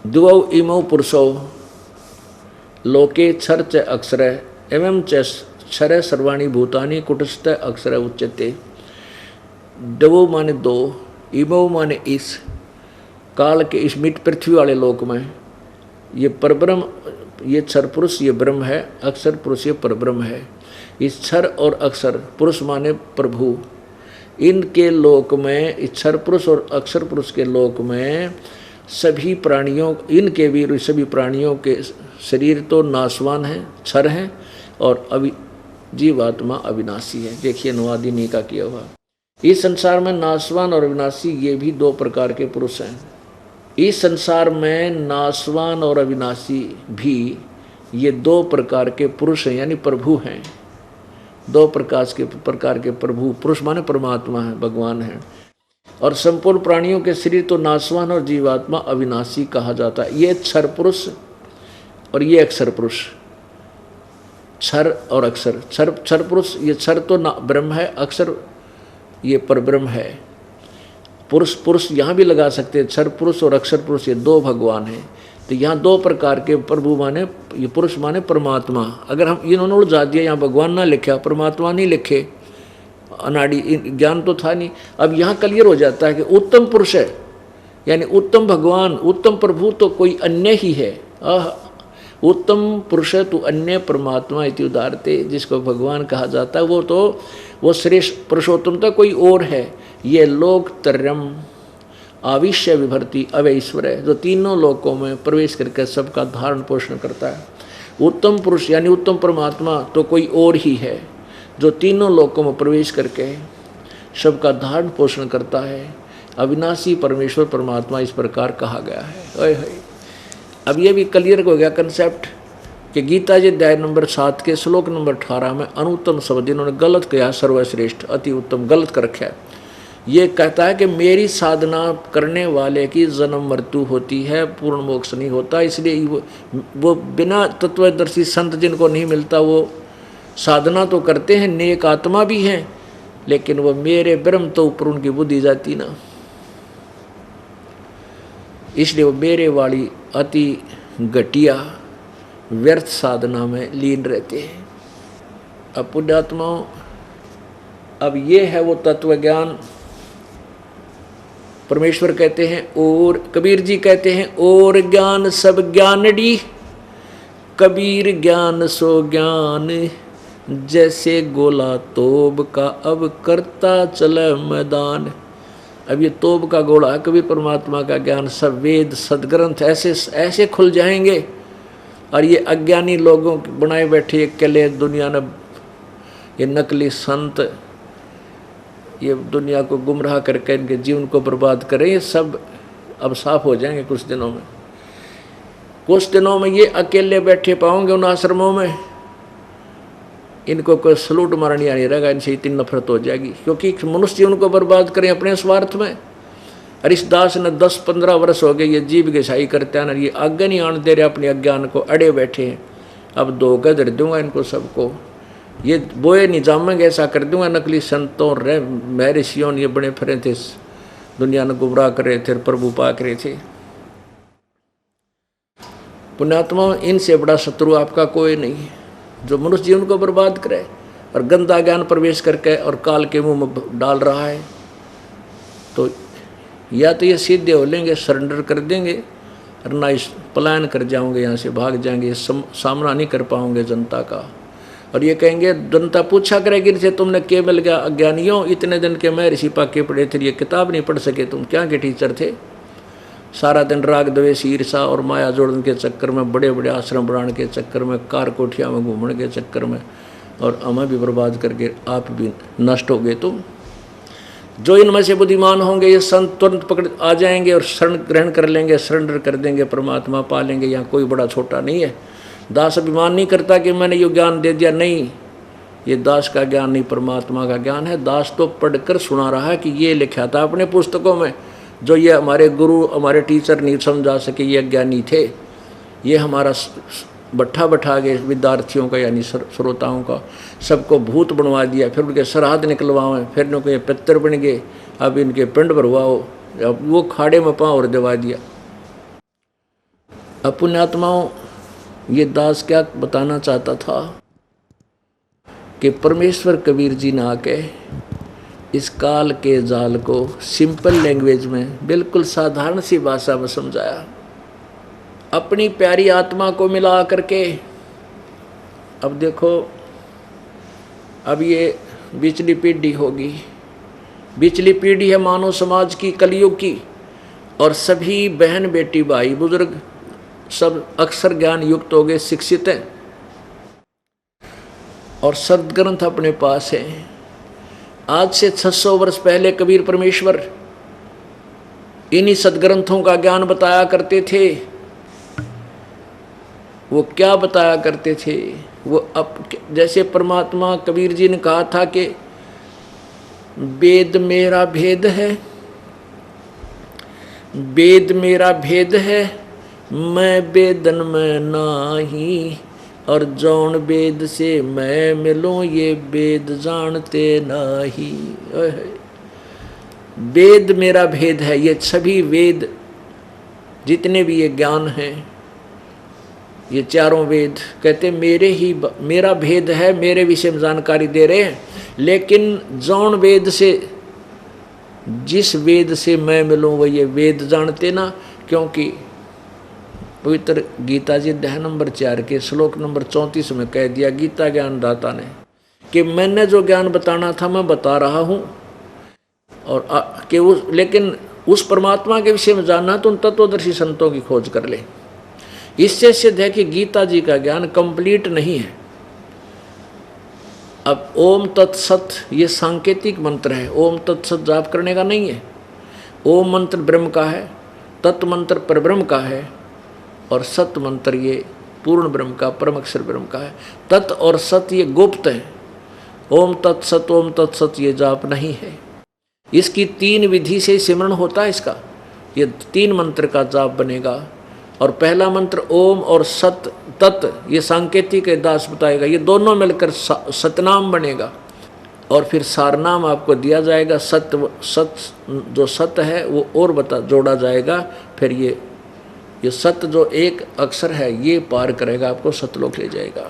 द्वौ इमौ पुरुषौ लोके क्षर च अक्षर एवं च क्षर सर्वाणि भूतानि कुटस्थ अक्षर उच्यते। द्वौ माने दो, इमौ माने इस काल के, इस मिट पृथ्वी वाले लोक में, ये परब्रह्म, ये क्षर पुरुष ये ब्रह्म है, अक्षर पुरुष ये परब्रह्म है। इस क्षर और अक्षर पुरुष माने प्रभु, इनके लोक में, इस क्षर पुरुष और अक्षर पुरुष के लोक में सभी प्राणियों, इनके भी सभी प्राणियों के शरीर तो नाशवान हैं, क्षर हैं, और जीवात्मा अविनाशी है। देखिए अनुवादिनी का किया हुआ। इस संसार में नाशवान और अविनाशी ये भी 2 प्रकार के पुरुष हैं। इस संसार में नाशवान और अविनाशी भी ये 2 प्रकार के पुरुष हैं, यानी प्रभु हैं। 2 प्रकार के प्रभु, पुरुष माने परमात्मा है, भगवान है। और संपूर्ण प्राणियों के शरीर तो नाशवान और जीवात्मा अविनाशी कहा जाता है। ये क्षर पुरुष और ये अक्षर पुरुष, क्षर और अक्षर। क्षर पुरुष, ये क्षर तो ब्रह्म है, अक्षर ये परब्रह्म है। पुरुष यहाँ भी लगा सकते हैं, क्षर पुरुष और अक्षर पुरुष, ये 2 भगवान हैं। तो यहाँ 2 प्रकार के प्रभु माने, ये पुरुष माने परमात्मा। अगर हम इन्होंने उलझा दिया, यहाँ भगवान ना लिखा, परमात्मा नहीं लिखे, अनाड़ी ज्ञान तो था नहीं। अब यहाँ क्लियर हो जाता है कि उत्तम पुरुष है, यानी उत्तम भगवान, उत्तम प्रभु तो कोई अन्य ही है। उत्तम पुरुष है तो अन्य परमात्मा इति उदारते, जिसको भगवान कहा जाता है, वो श्रेष्ठ पुरुषोत्तम तो कोई और है। ये लोकतर्यम आविश्य विभर्ति अवैश्वर है, जो तीनों लोकों में प्रवेश करके सबका धारण पोषण करता है। उत्तम पुरुष यानी उत्तम परमात्मा तो कोई और ही है, जो तीनों लोकों में प्रवेश करके सबका धारण पोषण करता है। अविनाशी परमेश्वर परमात्मा इस प्रकार कहा गया है। अब ये भी क्लियर हो गया कंसेप्ट कि गीता जी अध्याय नंबर 7 के श्लोक नंबर 18 में अनुत्तम शब्द इन्होंने गलत किया, सर्वश्रेष्ठ अति उत्तम गलत कर रखा है। ये कहता है कि मेरी साधना करने वाले की जन्म मृत्यु होती है, पूर्ण मोक्ष नहीं होता। इसलिए वो बिना तत्वदर्शी संत जिनको नहीं मिलता, वो साधना तो करते हैं, नेक आत्मा भी हैं, लेकिन वो मेरे ब्रह्म तो ऊपर उनकी बुद्धि जाती ना, इसलिए वो मेरे वाली अति घटिया व्यर्थ साधना में लीन रहते हैं। अब पुण्यात्माओं, अब ये है वो तत्व ज्ञान। परमेश्वर कहते हैं, और कबीर जी कहते हैं, और ज्ञान सब ज्ञानड़ी, कबीर ज्ञान सो ज्ञान, जैसे गोला तोब का अब करता चले मैदान। अब ये तोब का गोला है कबीर परमात्मा का ज्ञान, सब वेद सदग्रंथ ऐसे खुल जाएंगे, और ये अज्ञानी लोगों बनाए बैठे अकेले दुनिया ने, ये नकली संत ये दुनिया को गुमराह करके इनके जीवन को बर्बाद करें, ये सब अब साफ हो जाएंगे कुछ दिनों में। कुछ दिनों में ये अकेले बैठे पाओगे उन आश्रमों में, इनको कोई सलूट मारनी नहीं रहेगा, इनसे इतनी नफरत हो जाएगी, क्योंकि मनुष्य जीवन को बर्बाद करें अपने स्वार्थ में। और इस दास ने 10-15 वर्ष हो गए ये जीव घिसाई करते हैं ना, ये आगे नहीं आने दे रहे, अपने अज्ञान को अड़े बैठे हैं। अब धोखा दे दूंगा इनको सबको, ये बोए नहीं जामेंगे, ऐसा कर दूंगा। नकली संतों रे महर्षियों ये बड़े फिरे थे, दुनिया ने गुमराह कर रहे थे, प्रभु पाक रहे थे। पुण्यात्मा, इनसे बड़ा शत्रु आपका कोई नहीं, जो मनुष्य जीवन को बर्बाद करे और गंदा ज्ञान प्रवेश करके और काल के मुंह में डाल रहा है। तो या तो ये सीधे हो लेंगे, सरेंडर कर देंगे, और ना इस पलायन कर जाओगे, यहाँ से भाग जाएंगे, सामना नहीं कर पाओगे जनता का। और ये कहेंगे, जनता पूछा करेगी इनसे, तुमने क्या मिल गया अज्ञानियों, इतने दिन के मैं ऋषि पाके पढ़े थे, ये किताब नहीं पढ़ सके, तुम क्या के टीचर थे। सारा दिन राग द्वेष ईर्षा और माया जोड़ने के चक्कर में, बड़े बड़े आश्रम बनाने के चक्कर में, कार कोठिया में घूमने के चक्कर में, और हमें भी बर्बाद करके आप भी नष्ट हो गए। तुम जो इनमें से बुद्धिमान होंगे ये संत तुरंत पकड़ आ जाएंगे और शरण ग्रहण कर लेंगे, सरेंडर कर देंगे, परमात्मा पा लेंगे। यहाँ कोई बड़ा छोटा नहीं है। दास अभिमान नहीं करता कि मैंने ये ज्ञान दे दिया, नहीं, ये दास का ज्ञान नहीं, परमात्मा का ज्ञान है। दास तो पढ़कर सुना रहा है कि ये लिखा था अपने पुस्तकों में, जो ये हमारे गुरु हमारे टीचर नहीं समझा सके, ये ज्ञानी थे। ये हमारा बट्ठा बैठा गए विद्यार्थियों का, यानी श्रोताओं का, सबको भूत बनवा दिया, फिर उनके सरहद निकलवाओ, फिर उनको ये पितर बन गए, अब इनके पिंड भरवाओ, अब वो खाड़े में पाँव और दबा दिया। अब पुण्यात्माओं, ये दास क्या बताना चाहता था कि परमेश्वर कबीर जी ने आके इस काल के जाल को सिंपल लैंग्वेज में, बिल्कुल साधारण सी भाषा में समझाया, अपनी प्यारी आत्मा को मिला करके। अब देखो, अब ये बिचली पीढ़ी होगी, बिचली पीढ़ी है मानव समाज की, कलयुग की, और सभी बहन बेटी भाई बुजुर्ग सब अक्षर ज्ञान युक्त हो गए, शिक्षित हैं, और सदग्रंथ अपने पास है। आज से 600 वर्ष पहले कबीर परमेश्वर इन्हीं सदग्रंथों का ज्ञान बताया करते थे। वो क्या बताया करते थे, वो जैसे परमात्मा कबीर जी ने कहा था कि वेद मेरा भेद है, वेद मेरा भेद है, मैं वेदन में नाही, और जौन वेद से मैं मिलूं ये वेद जानते नाही। वेद मेरा भेद है, ये सभी वेद जितने भी ये ज्ञान हैं, ये चारों वेद कहते मेरा भेद है, मेरे विषय में जानकारी दे रहे हैं। लेकिन जौन वेद से, जिस वेद से मैं मिलूं वो ये वेद जानते ना, क्योंकि पवित्र गीता जी अध्याय नंबर 4 के श्लोक नंबर 34 में कह दिया गीता ज्ञान दाता ने कि मैंने जो ज्ञान बताना था मैं बता रहा हूँ, और लेकिन उस परमात्मा के विषय में जानना तो उन तत्वदर्शी संतों की खोज कर ले। इससे सिद्ध है कि गीता जी का ज्ञान कंप्लीट नहीं है। अब ओम तत्सत ये सांकेतिक मंत्र है, ओम तत्सत जाप करने का नहीं है। ओम मंत्र ब्रह्म का है, तत् मंत्र परब्रह्म का है, और सत मंत्र ये पूर्ण ब्रह्म का, परम अक्षर ब्रह्म का है। तत् और सत ये गुप्त है। ओम तत्सत ये जाप नहीं है। इसकी 3 विधि से सिमरण होता है इसका, ये 3 मंत्र का जाप बनेगा। और पहला मंत्र ओम और सत तत् ये सांकेतिक है, दास बताएगा, ये दोनों मिलकर सतनाम बनेगा। और फिर सारनाम आपको दिया जाएगा, सत जो सत है वो और जोड़ा जाएगा। फिर ये सत जो एक अक्षर है ये पार करेगा, आपको सतलोक ले जाएगा।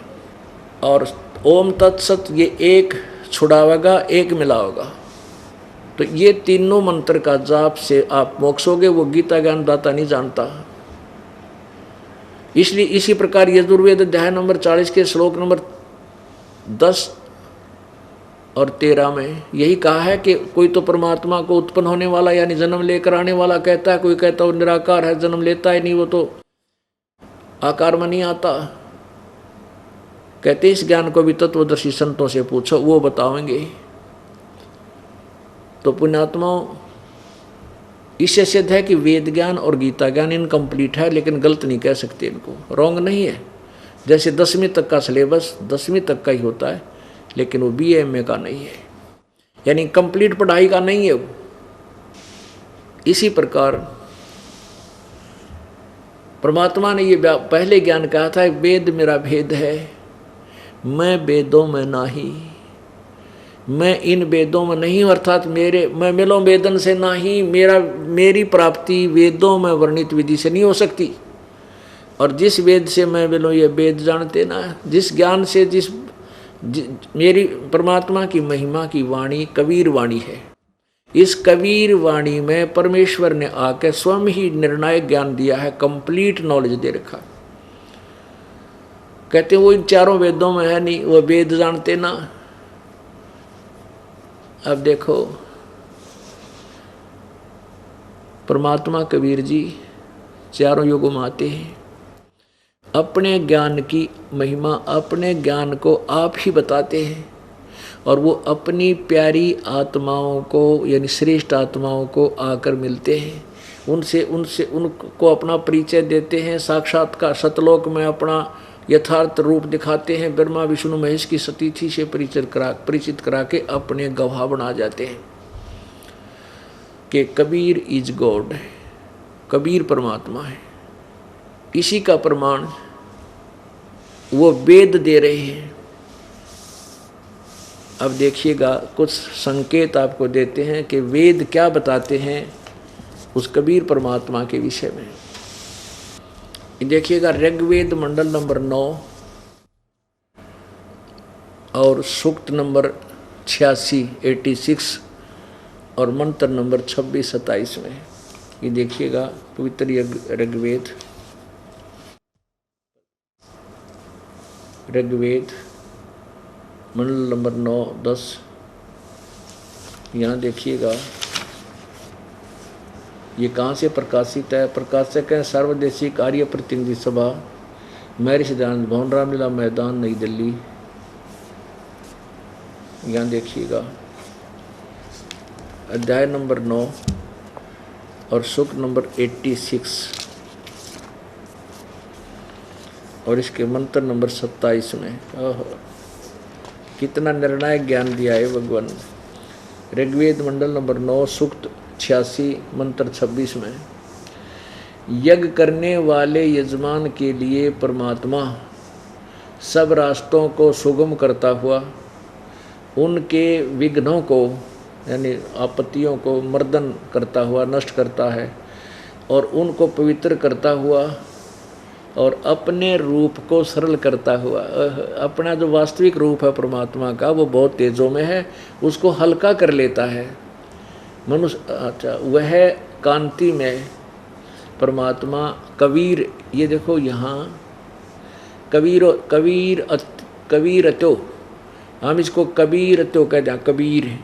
और ओम तत्सत ये एक छुड़ावेगा, एक मिलाओगा। तो ये तीनों मंत्र का जाप से आप मोक्ष होगे, वो गीता ज्ञान दाता नहीं जानता। इसलिए इसी प्रकार यजुर्वेद अध्याय नंबर 40 के श्लोक नंबर 10 और 13 में यही कहा है कि कोई तो परमात्मा को उत्पन्न होने वाला यानी जन्म लेकर आने वाला कहता है, कोई कहता है वो निराकार है, जन्म लेता ही नहीं, वो तो आकार में नहीं आता। कहते इस ज्ञान को भी तत्वदर्शी संतों से पूछो, वो बताएंगे। तो पुण्यात्माओं, इससे सिद्ध है कि वेद ज्ञान और गीता ज्ञान इनकम्प्लीट है, लेकिन गलत नहीं कह सकते, इनको रॉन्ग नहीं है। जैसे 10वीं तक का सिलेबस 10वीं तक का ही होता है, लेकिन वो BA MA का नहीं है, यानी कंप्लीट पढ़ाई का नहीं है वो। इसी प्रकार परमात्मा ने ये पहले ज्ञान कहा था, वेद मेरा भेद है, मैं वेदों में नाही, मैं इन वेदों में नहीं, अर्थात मैं मिलो वेदन से नाही, मेरी प्राप्ति वेदों में वर्णित विधि से नहीं हो सकती। और जिस वेद से मैं मिलो, ये वेद जानते ना, जिस ज्ञान से मेरी परमात्मा की महिमा की वाणी कबीर वाणी है। इस कबीर वाणी में परमेश्वर ने आकर स्वयं ही निर्णायक ज्ञान दिया है, कंप्लीट नॉलेज दे रखा। कहते वो इन चारों वेदों में है नहीं, वो वेद जानते ना। अब देखो परमात्मा कबीर जी चारों युगों में आते हैं, अपने ज्ञान की महिमा, अपने ज्ञान को आप ही बताते हैं, और वो अपनी प्यारी आत्माओं को यानी श्रेष्ठ आत्माओं को आकर मिलते हैं, उनको अपना परिचय देते हैं, साक्षात्कार सतलोक में अपना यथार्थ रूप दिखाते हैं, ब्रह्मा विष्णु महेश की सतीथि से परिचित करा के अपने गवाह बना जाते हैं कि कबीर इज गॉड, कबीर परमात्मा है। इसी का प्रमाण वो वेद दे रहे हैं। अब देखिएगा कुछ संकेत आपको देते हैं कि वेद क्या बताते हैं उस कबीर परमात्मा के विषय में। देखिएगा ऋग्वेद मंडल नंबर 9 और सूक्त नंबर 86 और मंत्र नंबर 26-27 में। ये देखिएगा पवित्र ऋग्वेद मंडल नंबर 9-10। यहाँ देखिएगा ये कहाँ से प्रकाशित है। प्रकाशक है सर्वदेशी कार्य प्रतिनिधि सभा, मैरिज सिद्धांत भवन, रामलीला मैदान, नई दिल्ली। यहाँ देखिएगा अध्याय नंबर 9 और सूक्त नंबर 86 और इसके मंत्र नंबर 27 में। कितना निर्णायक ज्ञान दिया है भगवान। ऋग्वेद मंडल नंबर 9 सूक्त 86 मंत्र 26 में, यज्ञ करने वाले यजमान के लिए परमात्मा सब रास्तों को सुगम करता हुआ उनके विघ्नों को यानी आपत्तियों को मर्दन करता हुआ नष्ट करता है, और उनको पवित्र करता हुआ और अपने रूप को सरल करता हुआ। अपना जो वास्तविक रूप है परमात्मा का वो बहुत तेजों में है, उसको हल्का कर लेता है मनुष्य। अच्छा, वह कांति में परमात्मा कबीर, ये देखो यहाँ कबीरतो, हम इसको कबीरतो कहते हैं, कबीर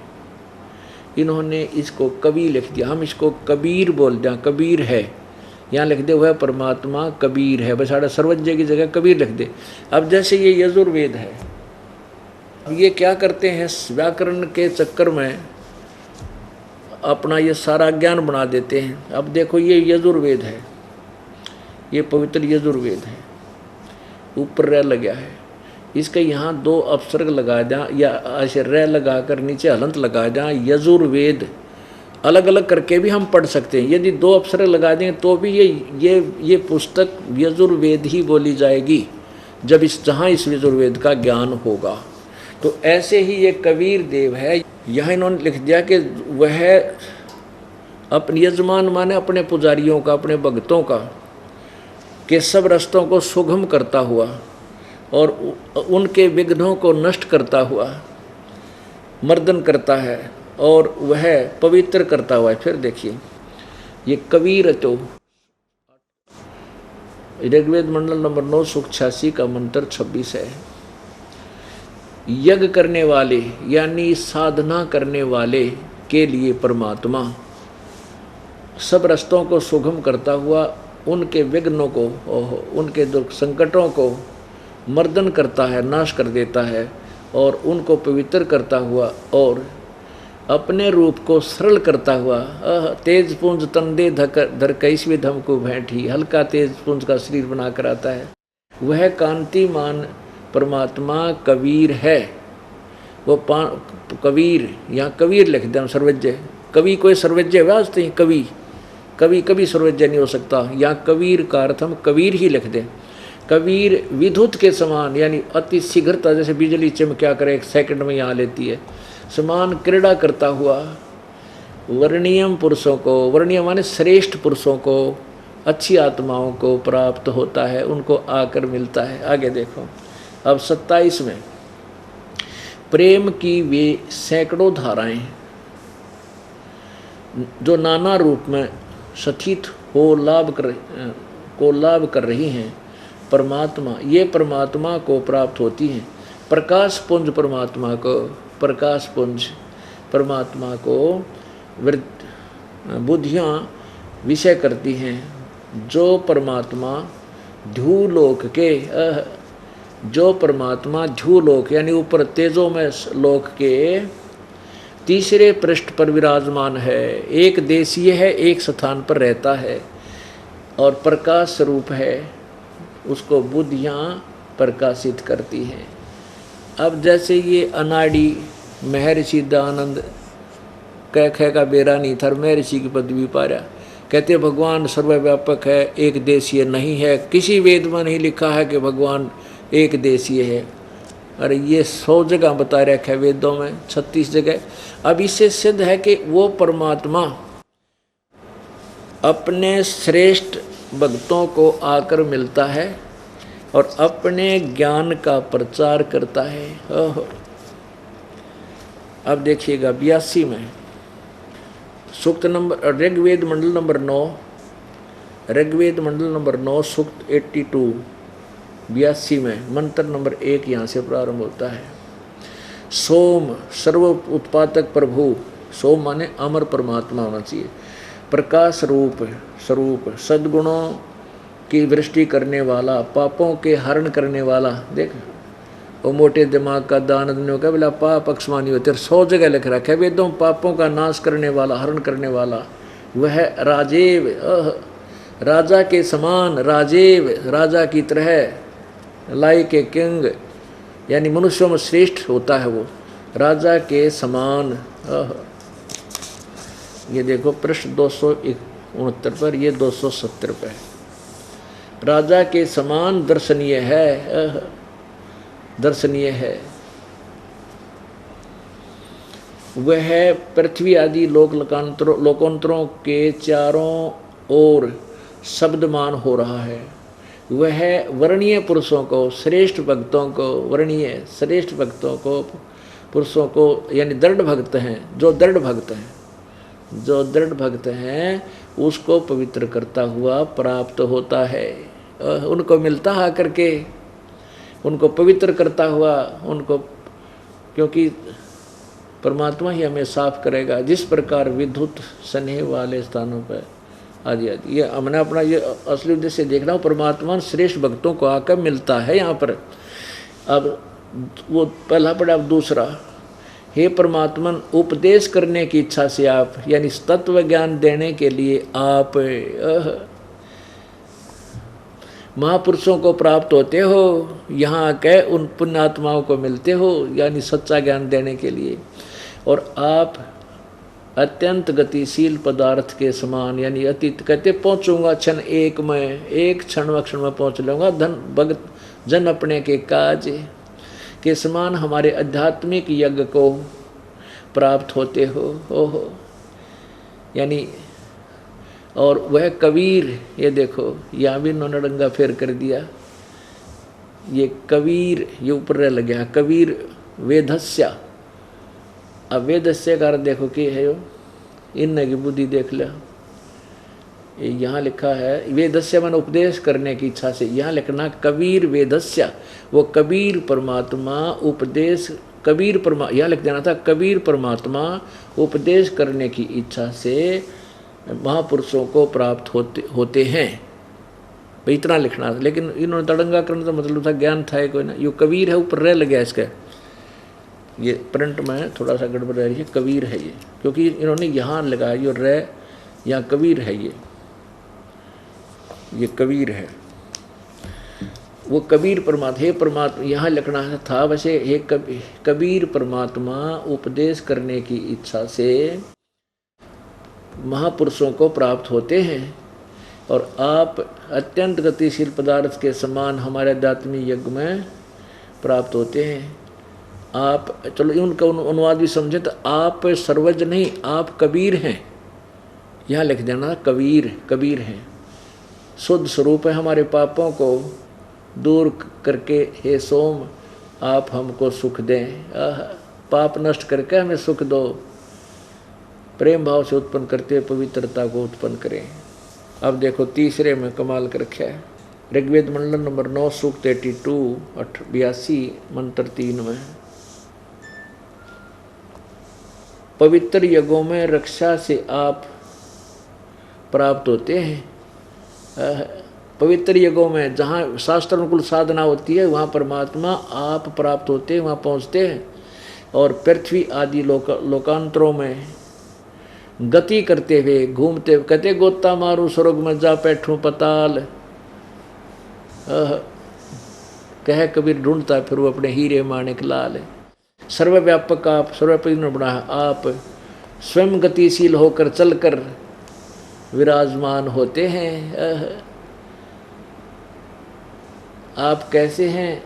इन्होंने इसको कबीर लिख दिया, हम इसको कबीर बोलते हैं, कबीर है। यहाँ लिख दे हुआ परमात्मा कबीर है, बस आड़ा सर्वज्ञ की जगह कबीर लिख दे। अब जैसे ये यजुर्वेद है, अब ये क्या करते हैं व्याकरण के चक्कर में अपना ये सारा ज्ञान बना देते हैं। अब देखो ये यजुर्वेद है, ये पवित्र यजुर्वेद है, ऊपर रह लगा है, इसके यहाँ 2 अपसर्ग लगा दें या ऐसे रह लगाकर नीचे हलंत लगा दें, यजुर्वेद अलग अलग करके भी हम पढ़ सकते हैं। यदि 2 अपसर्ग लगा दें तो भी ये पुस्तक यजुर्वेद ही बोली जाएगी जब जहाँ इस यजुर्वेद का ज्ञान होगा। तो ऐसे ही ये कबीर देव है, यहाँ इन्होंने लिख दिया कि वह अपने यजमान माने अपने पुजारियों का, अपने भक्तों का, के सब रास्तों को सुगम करता हुआ और उनके विघ्नों को नष्ट करता हुआ मर्दन करता है और वह पवित्र करता हुआ है। फिर देखिए ये कबीर तो ऋग्वेद मंडल नंबर 9 सूक्त 86 का मंत्र 26 है। यज्ञ करने वाले यानी साधना करने वाले के लिए परमात्मा सब रास्तों को सुगम करता हुआ उनके विघ्नों को, उनके दुख संकटों को मर्दन करता है, नाश कर देता है और उनको पवित्र करता हुआ और अपने रूप को सरल करता हुआ। तेज पुंज तंदे धर कैसवे धम को भेंटी, हल्का तेज पुंज का शरीर बनाकर आता है। वह कांतिमान परमात्मा कबीर है वो कबीर, यहाँ कबीर लिख दें हम, सर्वज्ञ। कवि कोई सर्वज्ञ वास्ते कवि, कवि कभी सर्वज्ञ नहीं हो सकता। यहाँ कबीर का अर्थ हम कबीर ही लिख दें। कबीर विद्युत के समान, यानी अति शीघ्रता, जैसे बिजली चमक्या करे 1 सेकंड में यहाँ लेती है, समान क्रीड़ा करता हुआ वर्णीयम पुरुषों को, वर्णीय माने श्रेष्ठ पुरुषों को, अच्छी आत्माओं को प्राप्त होता है, उनको आकर मिलता है। आगे देखो अब 27 में, प्रेम की वे सैकड़ों धाराएं जो नाना रूप में स्थित हो लाभ कर रही हैं, परमात्मा, ये परमात्मा को प्राप्त होती हैं। प्रकाश पुंज परमात्मा को, प्रकाश पुंज परमात्मा को बुद्धियाँ विषय करती हैं, जो परमात्मा ध्यूलोक के, जो परमात्मा ध्यूलोक यानी ऊपर तेजो में लोक के तीसरे पृष्ठ पर विराजमान है, एक देशीय है, एक स्थान पर रहता है और प्रकाश स्वरूप है, उसको बुद्धियाँ प्रकाशित करती हैं। अब जैसे ये अनाड़ी महर्षि दयानंद कह का बेरा नहीं था, महर्षि की पदवी पा रहा, कहते भगवान सर्वव्यापक है, एक देशीय नहीं है, किसी वेद में नहीं लिखा है कि भगवान एक देशीय है। अरे ये 100 जगह बता रखा है वेदों में, 36 जगह। अब इससे सिद्ध है कि वो परमात्मा अपने श्रेष्ठ भक्तों को आकर मिलता है और अपने ज्ञान का प्रचार करता है। अब देखिएगा 82 में सूक्त नंबर, ऋग्वेद मंडल नंबर 9, ऋग्वेद मंडल नंबर 9 सूक्त 82 82 में मंत्र नंबर 1 यहाँ से प्रारंभ होता है। सोम सर्व उत्पादक प्रभु, सोम माने अमर परमात्मा होना चाहिए, प्रकाश रूप स्वरूप, सद्गुणों की वृष्टि करने वाला, पापों के हरण करने वाला। देख वो मोटे दिमाग का दानव का बोला पाप अक्षमानी होते, 100 जगह लिख रखा है वेदों, पापों का नाश करने वाला, हरण करने वाला, वह राजेव, राजा के समान, राजेव राजा की तरह, लाइक ए किंग यानी मनुष्यों में श्रेष्ठ होता है वो, राजा के समान। ये देखो पृष्ठ 269 पर, ये 270 पे, राजा के समान दर्शनीय है, दर्शनीय है। वह पृथ्वी आदि लोकोंतरों के चारों ओर शब्दमान हो रहा है। वह वर्णीय पुरुषों को, श्रेष्ठ भक्तों को, वर्णीय श्रेष्ठ भक्तों को, पुरुषों को यानी दृढ़ भक्त हैं, जो दृढ़ भक्त हैं, जो दृढ़ भक्त हैं उसको पवित्र करता हुआ प्राप्त होता है, उनको मिलता है आकर के, उनको पवित्र करता हुआ, उनको, क्योंकि परमात्मा ही हमें साफ करेगा। जिस प्रकार विद्युत स्नेह वाले स्थानों पर आदि आदि, ये हमने अपना ये असली उद्देश्य देख रहा हूँ, परमात्मा श्रेष्ठ भक्तों को आकर मिलता है यहाँ पर। अब वो पहला पड़ा, अब दूसरा, हे परमात्मा उपदेश करने की इच्छा से आप, यानी तत्व ज्ञान देने के लिए आप महापुरुषों को प्राप्त होते हो, यहाँ आके उन पुण्यात्माओं को मिलते हो, यानी सच्चा ज्ञान देने के लिए। और आप अत्यंत गतिशील पदार्थ के समान, यानी अतीत कहते पहुँचूंगा क्षण एक में, एक क्षण में पहुँच लूँगा, धन भगत जन अपने के काज के समान हमारे आध्यात्मिक यज्ञ को प्राप्त होते हो। यानी और वह कबीर, ये देखो यहाँ भी इन्होंने डंगा फेर कर दिया, ये कबीर, ये ऊपर लग गया कबीर वेदस्या। अब वेदस्य का अर्थ देखो कि है यो, इन की बुद्धि देख लो, यहाँ लिखा है वेदस्य मन उपदेश करने की इच्छा से, यहाँ लिखना कबीर वेदस्य, वो कबीर परमात्मा उपदेश, कबीर परमा, यहाँ लिख देना था कबीर परमात्मा उपदेश करने की इच्छा से महापुरुषों को प्राप्त होते हैं, भाई इतना लिखना था। लेकिन इन्होंने तड़ंगा करने का मतलब था ज्ञान था कोई ना, ये कबीर है ऊपर रह लग गया इसका, ये प्रिंट में थोड़ा सा गड़बड़ रह रही है, कबीर है ये, क्योंकि इन्होंने यहाँ लगाया ये रह, यहाँ कबीर है, ये कबीर है। वो कबीर परमात्मा, हे परमात्मा यहाँ लिखना था वैसे, हे कबीर परमात्मा उपदेश करने की इच्छा से महापुरुषों को प्राप्त होते हैं, और आप अत्यंत गतिशील पदार्थ के समान हमारे आध्यात्मिक यज्ञ में प्राप्त होते हैं। आप, चलो उनका अनुवाद भी समझे तो, आप सर्वज्ञ नहीं, आप कबीर हैं, यहाँ लिख देना कबीर, कबीर हैं। शुद्ध स्वरूप है, हमारे पापों को दूर करके हे सोम आप हमको सुख दें, पाप नष्ट करके हमें सुख दो, प्रेम भाव से उत्पन्न करते हुए पवित्रता को उत्पन्न करें। अब देखो तीसरे में कमाल कर रखा है, ऋग्वेद मंडल नंबर 9 सूक्त 82 मंत्र 3 में, पवित्र यज्ञों में रक्षा से आप प्राप्त होते हैं। पवित्र यज्ञों में जहाँ शास्त्र अनुकूल साधना होती है वहाँ परमात्मा आप प्राप्त होते हैं, वहाँ पहुँचते हैं। और पृथ्वी आदि लोकांतरों में गति करते हुए घूमते, कहते गोता मारू स्वर्ग में जा बैठूं पताल, कह कबीर ढूंढता फिर वो अपने हीरे माणिक लाल। सर्वव्यापक आप, सर्वव्यापक ने बना, आप स्वयं गतिशील होकर चलकर विराजमान होते हैं। आप कैसे हैं?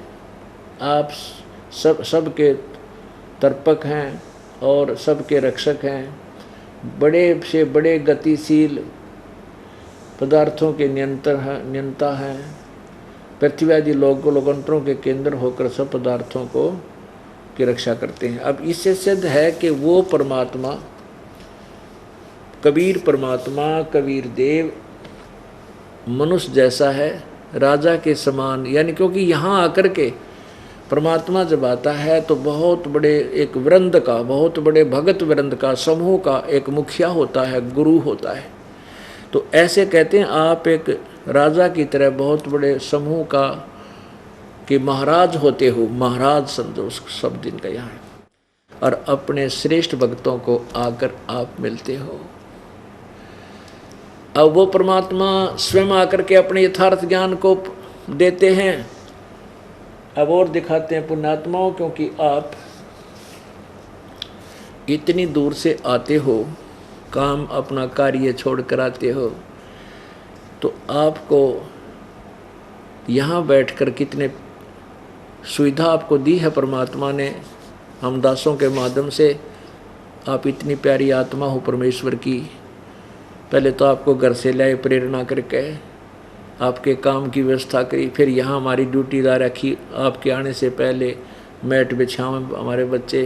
आप सबके तर्पक हैं और सबके रक्षक हैं, बड़े से बड़े गतिशील पदार्थों के नियंता हैं, पृथ्वी आदि लोकांतरों के केंद्र होकर सब पदार्थों को की रक्षा करते हैं। अब इससे सिद्ध है कि वो परमात्मा, कबीर परमात्मा, कबीर देव मनुष्य जैसा है, राजा के समान, यानी क्योंकि यहाँ आकर के परमात्मा जब आता है तो बहुत बड़े एक वृंद का, बहुत बड़े भगत वृंद का, समूह का एक मुखिया होता है, गुरु होता है। तो ऐसे कहते हैं आप एक राजा की तरह बहुत बड़े समूह का कि महाराज होते हो, महाराज समझो शब्द इनका यहाँ है, और अपने श्रेष्ठ भक्तों को आकर आप मिलते हो। अब वो परमात्मा स्वयं आकर के अपने यथार्थ ज्ञान को देते हैं। अब और दिखाते हैं पुण्यात्माओं, क्योंकि आप इतनी दूर से आते हो, काम अपना कार्य छोड़ कर आते हो, तो आपको यहाँ बैठकर कितने सुविधा आपको दी है परमात्मा ने, हम दासों के माध्यम से। आप इतनी प्यारी आत्मा हो परमेश्वर की, पहले तो आपको घर से लाए प्रेरणा करके, आपके काम की व्यवस्था करी, फिर यहाँ हमारी ड्यूटीदार रखी, आपके आने से पहले मैट बिछाएं, हमारे बच्चे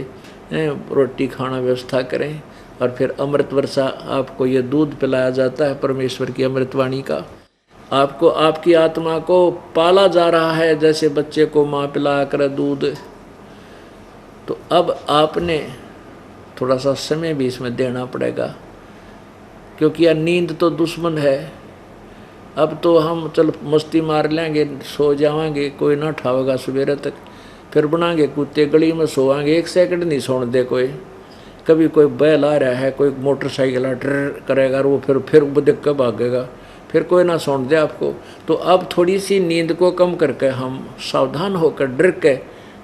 रोटी खाना व्यवस्था करें, और फिर अमृत वर्षा आपको ये दूध पिलाया जाता है परमेश्वर की अमृतवाणी का। आपको, आपकी आत्मा को पाला जा रहा है जैसे बच्चे को माँ पिलाया कर दूध। तो अब आपने थोड़ा सा समय भी इसमें देना पड़ेगा, क्योंकि यार नींद तो दुश्मन है। अब तो हम चल मस्ती मार लेंगे, सो जाएंगे, कोई ना उठावेगा सवेरे तक, फिर बनाएंगे कुत्ते, गली में सोएंगे, 1 सेकंड नहीं सोने दे कोई। कभी कोई बैल आ रहा है, कोई मोटरसाइकिल ट्र करेगा, वो फिर देख कर भागेगा, फिर कोई ना सोने दे आपको। तो अब थोड़ी सी नींद को कम करके हम सावधान होकर डर के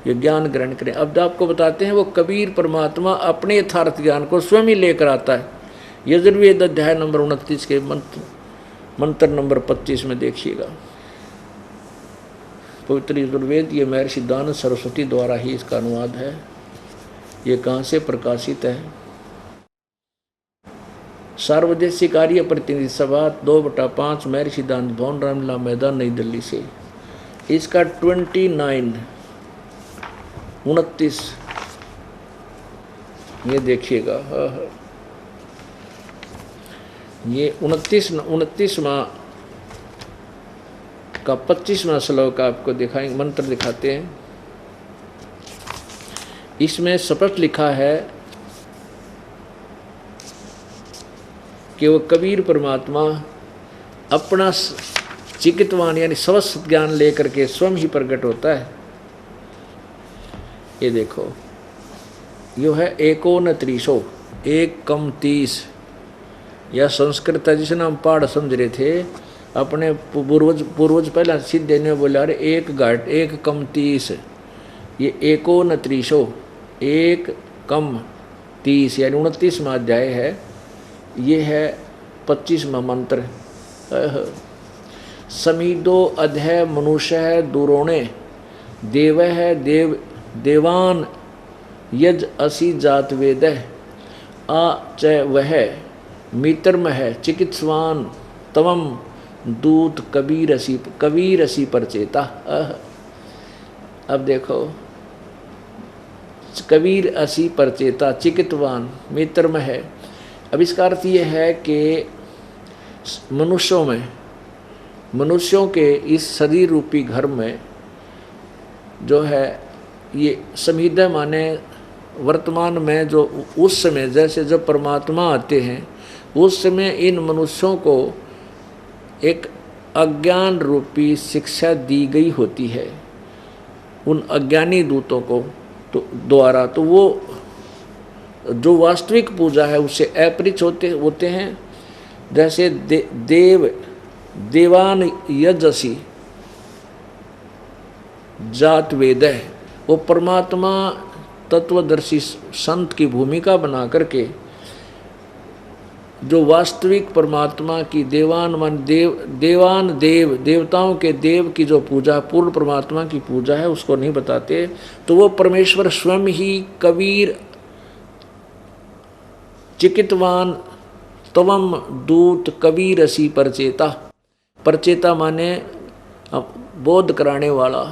ये ज्ञान ग्रहण करें। अब आपको बताते हैं वो कबीर परमात्मा अपने यथार्थ ज्ञान को स्वयं ही लेकर आता है। यजुर्वेद अध्याय नंबर 29 के मंत्र नंबर 25 में देखिएगा। पवित्र यजुर्वेद, ये महर्षि दानव सरस्वती द्वारा ही इसका अनुवाद है। ये कहाँ से प्रकाशित है? सार्वदेशिक कार्य प्रतिनिधि सभा 2/5 महर्षि दानव भवन, रामलीला मैदान, नई दिल्ली से। इसका 29 ये देखिएगा। ये 29वां का 25वां श्लोक आपको दिखाएंगे, मंत्र दिखाते हैं। इसमें स्पष्ट लिखा है कि वो कबीर परमात्मा अपना चिकित्वान यानी स्वस्थ ज्ञान लेकर के स्वयं ही प्रकट होता है। ये देखो, यो है 29, 1 कम 30, यह संस्कृत है जिसे हम पाठ समझ रहे थे, अपने पूर्वज पहला सीधे ने बोला अरे एक घाट एक कम 30, ये 29, एक कम 30 यानी 29वां अध्याय है। ये है 25वां मंत्र। समीदो अध्याय मनुष्य है दुरोणे, देव है देवान यज असी जात वेद आ च वह मित्रम है चिकित्सवान तवम दूत कबीर असी परचेता। अब देखो कबीर असी परचेता चिकित्वान मित्रम है। अब इसका अर्थ ये है कि मनुष्यों के इस शरीर रूपी घर में जो है ये समीधा माने वर्तमान में जो उस समय जैसे जब परमात्मा आते हैं उस समय इन मनुष्यों को एक अज्ञान रूपी शिक्षा दी गई होती है उन अज्ञानी दूतों को द्वारा। तो वो जो वास्तविक पूजा है उससे अपरिचित होते हैं। जैसे देवान यजसी जात वेद है, वो परमात्मा तत्वदर्शी संत की भूमिका बना करके जो वास्तविक परमात्मा की देवताओं के देव की जो पूजा पूर्ण परमात्मा की पूजा है उसको नहीं बताते। तो वो परमेश्वर स्वयं ही कबीर चिकित्वान तवम दूत कबीर असी परचेता। परचेता माने बोध कराने वाला,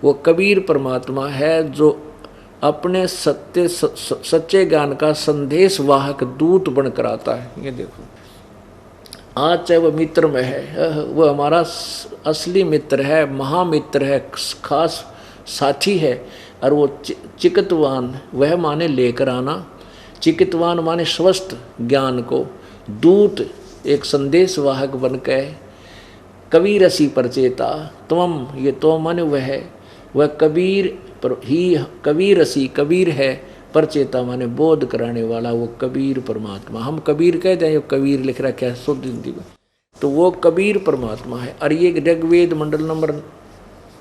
वो कबीर परमात्मा है जो अपने सच्चे ज्ञान का संदेश वाहक दूत बनकर आता है। ये देखो आज चाहे वह मित्र में है, वह हमारा असली मित्र है, महामित्र है, खास साथी है। और वो चिकित्वान वह माने लेकर आना, चिकित्वान माने स्वस्थ ज्ञान को, दूत एक संदेश वाहक बनकर कबीर असी परचेता तवम, ये तो माने वह कबीर पर ही कबीर असी कबीर है, परचेता माने बोध कराने वाला, वो कबीर परमात्मा। हम कबीर कहते हैं, कबीर लिख रहा क्या शुद्ध हिंदी में, तो वो कबीर परमात्मा है। और ये ऋग्वेद मंडल नंबर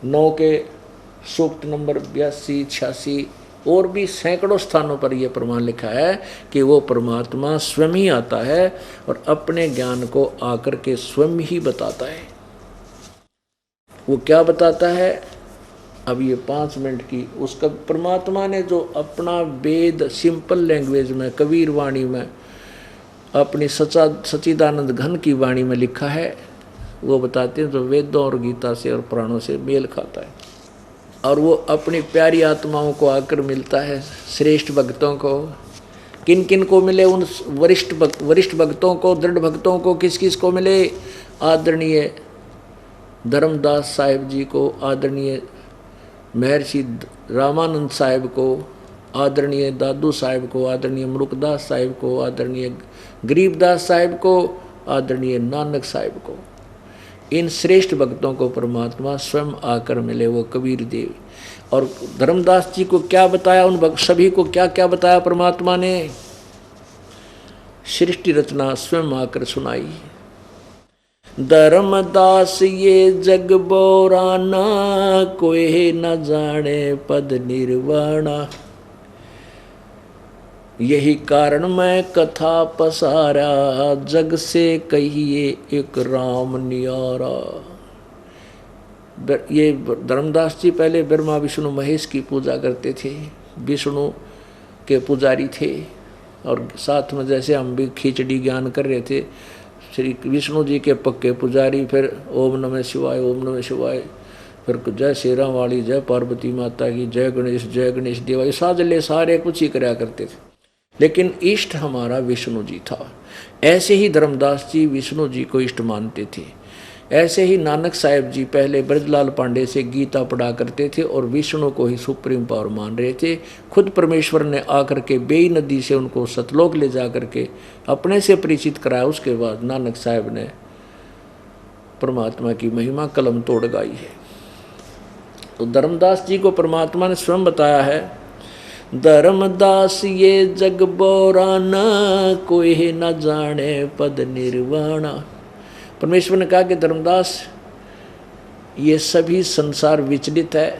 9 के सूक्त नंबर 82, 86 और भी सैकड़ों स्थानों पर यह प्रमाण लिखा है कि वो परमात्मा स्वयं ही आता है और अपने ज्ञान को आकर के स्वयं ही बताता है। वो क्या बताता है, अब ये 5 मिनट की उसका परमात्मा ने जो अपना वेद सिंपल लैंग्वेज में कबीर वाणी में अपनी सच्चिदानंद घन की वाणी में लिखा है वो बताते हैं, जो वेदों और गीता से और पुराणों से मेल खाता है। और वो अपनी प्यारी आत्माओं को आकर मिलता है, श्रेष्ठ भक्तों को। किन किन को मिले, उन वरिष्ठ भक्तों को, दृढ़ भक्तों को। किस किस को मिले, आदरणीय धर्मदास साहिब जी को, आदरणीय महर्षि रामानंद साहिब को, आदरणीय दादू साहिब को, आदरणीय मुरुकदास साहिब को, आदरणीय गरीबदास साहिब को, आदरणीय नानक साहिब को। इन श्रेष्ठ भक्तों को परमात्मा स्वयं आकर मिले, वो कबीर देव। और धर्मदास जी को क्या बताया, उन सभी को क्या क्या बताया परमात्मा ने, सृष्टि रचना स्वयं आकर सुनाई। धर्मदास ये जग बोराना, कोई न जाने पद निर्वाणा। यही कारण मैं कथा पसारा, जग से कहिए एक राम नियारा। ये धर्मदास जी पहले ब्रह्मा विष्णु महेश की पूजा करते थे, विष्णु के पुजारी थे। और साथ में जैसे हम भी खिचड़ी ज्ञान कर रहे थे, श्री विष्णु जी के पक्के पुजारी, फिर ओम नमः शिवाय, ओम नमः शिवाय, फिर जय शेरा वाली, जय पार्वती माता की, जय गणेश देवा, ये साजले सारे कुछ ही कराया करते थे। लेकिन इष्ट हमारा विष्णु जी था। ऐसे ही धर्मदास जी विष्णु जी को इष्ट मानते थे। ऐसे ही नानक साहिब जी पहले ब्रजलाल पांडे से गीता पढ़ा करते थे और विष्णु को ही सुप्रीम पावर मान रहे थे। खुद परमेश्वर ने आकर के बेई नदी से उनको सतलोक ले जा करके अपने से परिचित कराया। उसके बाद नानक साहिब ने परमात्मा की महिमा कलम तोड़ गाई है। तो धर्मदास जी को परमात्मा ने स्वयं बताया है, धर्मदास ये जग बोराना, कोई न जाने पद निर्वाणा। परमेश्वर ने कहा कि धर्मदास, ये सभी संसार विचलित है,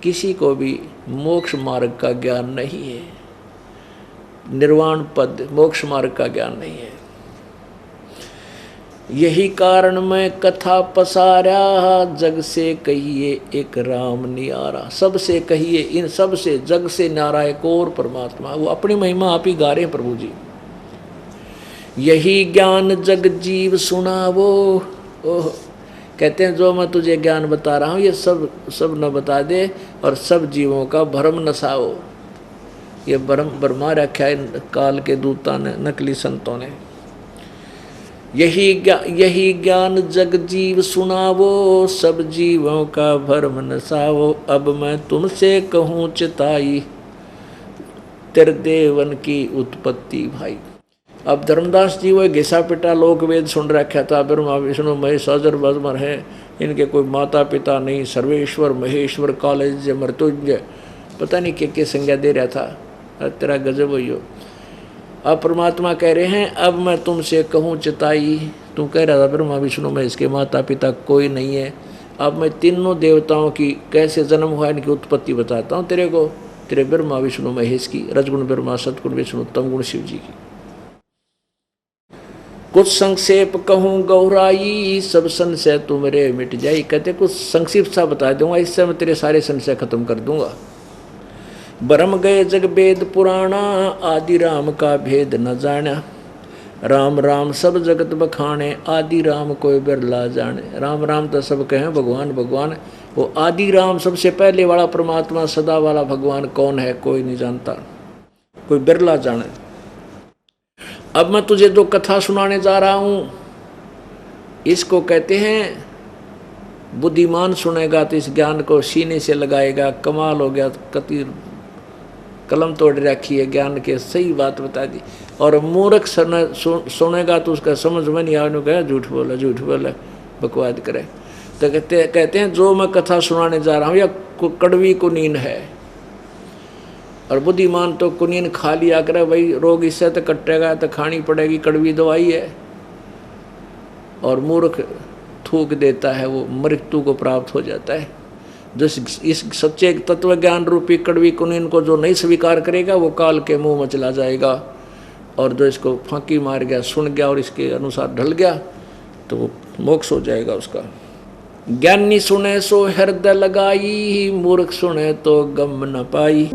किसी को भी मोक्ष मार्ग का ज्ञान नहीं है, निर्वाण पद मोक्ष मार्ग का ज्ञान नहीं है। यही कारण मैं कथा पसारा, जग से कहिए एक राम नियारा। सबसे कहिए, इन सब से, जग से न्यारा एक और परमात्मा। वो अपनी महिमा आप ही गा रहे हैं प्रभु जी। यही ज्ञान जग जीव सुनावो। ओह, कहते हैं जो मैं तुझे ज्ञान बता रहा हूँ ये सब न बता दे और सब जीवों का भ्रम नसाओ। ये भरमा रखा है काल के दूता ने, नकली संतों ने। यही ज्ञान जग जीव सुनावो, सब जीवों का भ्रम नसावो। अब मैं तुमसे कहूँ चिताई, तेरे देवन की उत्पत्ति भाई। अब धर्मदास जी वो घिसा पिटा लोक वेद सुन रखा था, ब्रह्मा विष्णु महेश अजर बजमर है, इनके कोई माता पिता नहीं, सर्वेश्वर महेश्वर कालज मृत्युंजय, पता नहीं क्या संज्ञा दे रहा था। तेरा गजब हुई हो। अब परमात्मा कह रहे हैं अब मैं तुमसे कहूँ चिताई। तू कह रहा था ब्रह्मा विष्णु महेश के माता पिता कोई नहीं है, अब मैं तीनों देवताओं की कैसे जन्म हुआ इनकी उत्पत्ति बताता हूँ तेरे को, तेरे ब्रह्मा विष्णु महेश की, रजगुण ब्रह्मा सतगुण विष्णु तमगुण शिव जी की। कुछ संक्षेप कहूँ गौराई, सब संशय तुम्हारे मिट जाई। कहते कुछ संक्षिप्त सा बता दूंगा, इससे मैं तेरे सारे संशय खत्म कर दूंगा। भरम गए जग वेद पुराना, आदि राम का भेद न जाना। राम राम सब जगत बखाने, आदि राम कोई बिरला जाने। राम राम तो सब कहें, भगवान भगवान। वो आदि राम सबसे पहले वाला परमात्मा, सदा वाला भगवान कौन है कोई नहीं जानता, कोई बिरला जाने। अब मैं तुझे जो कथा सुनाने जा रहा हूँ इसको कहते हैं बुद्धिमान सुनेगा तो इस ज्ञान को सीने से लगाएगा। कमाल हो गया, कति कलम तोड़ रखी है ज्ञान के, सही बात बता दी। और मूर्ख सुनेगा तो उसका समझ में नहीं आने गया, झूठ बोला बकवाद करे। तो कहते हैं जो मैं कथा सुनाने जा रहा हूँ या कड़वी कुनीन है, और बुद्धिमान तो कुनीन खा लिया करे, भाई रोग इससे तो कटेगा तो खानी पड़ेगी, कड़वी दवाई है। और मूर्ख थूक देता है, वो मृत्यु को प्राप्त हो जाता है। जो इस सच्चे तत्व ज्ञान रूपी कड़वी कुनीन को जो नहीं स्वीकार करेगा वो काल के मुंह में चला जाएगा। और जो इसको फांकी मार गया, सुन गया और इसके अनुसार ढल गया तो वो मोक्ष हो जाएगा उसका। ज्ञानी सुने सो हृदय लगाई, मूर्ख सुने तो गम न पाई।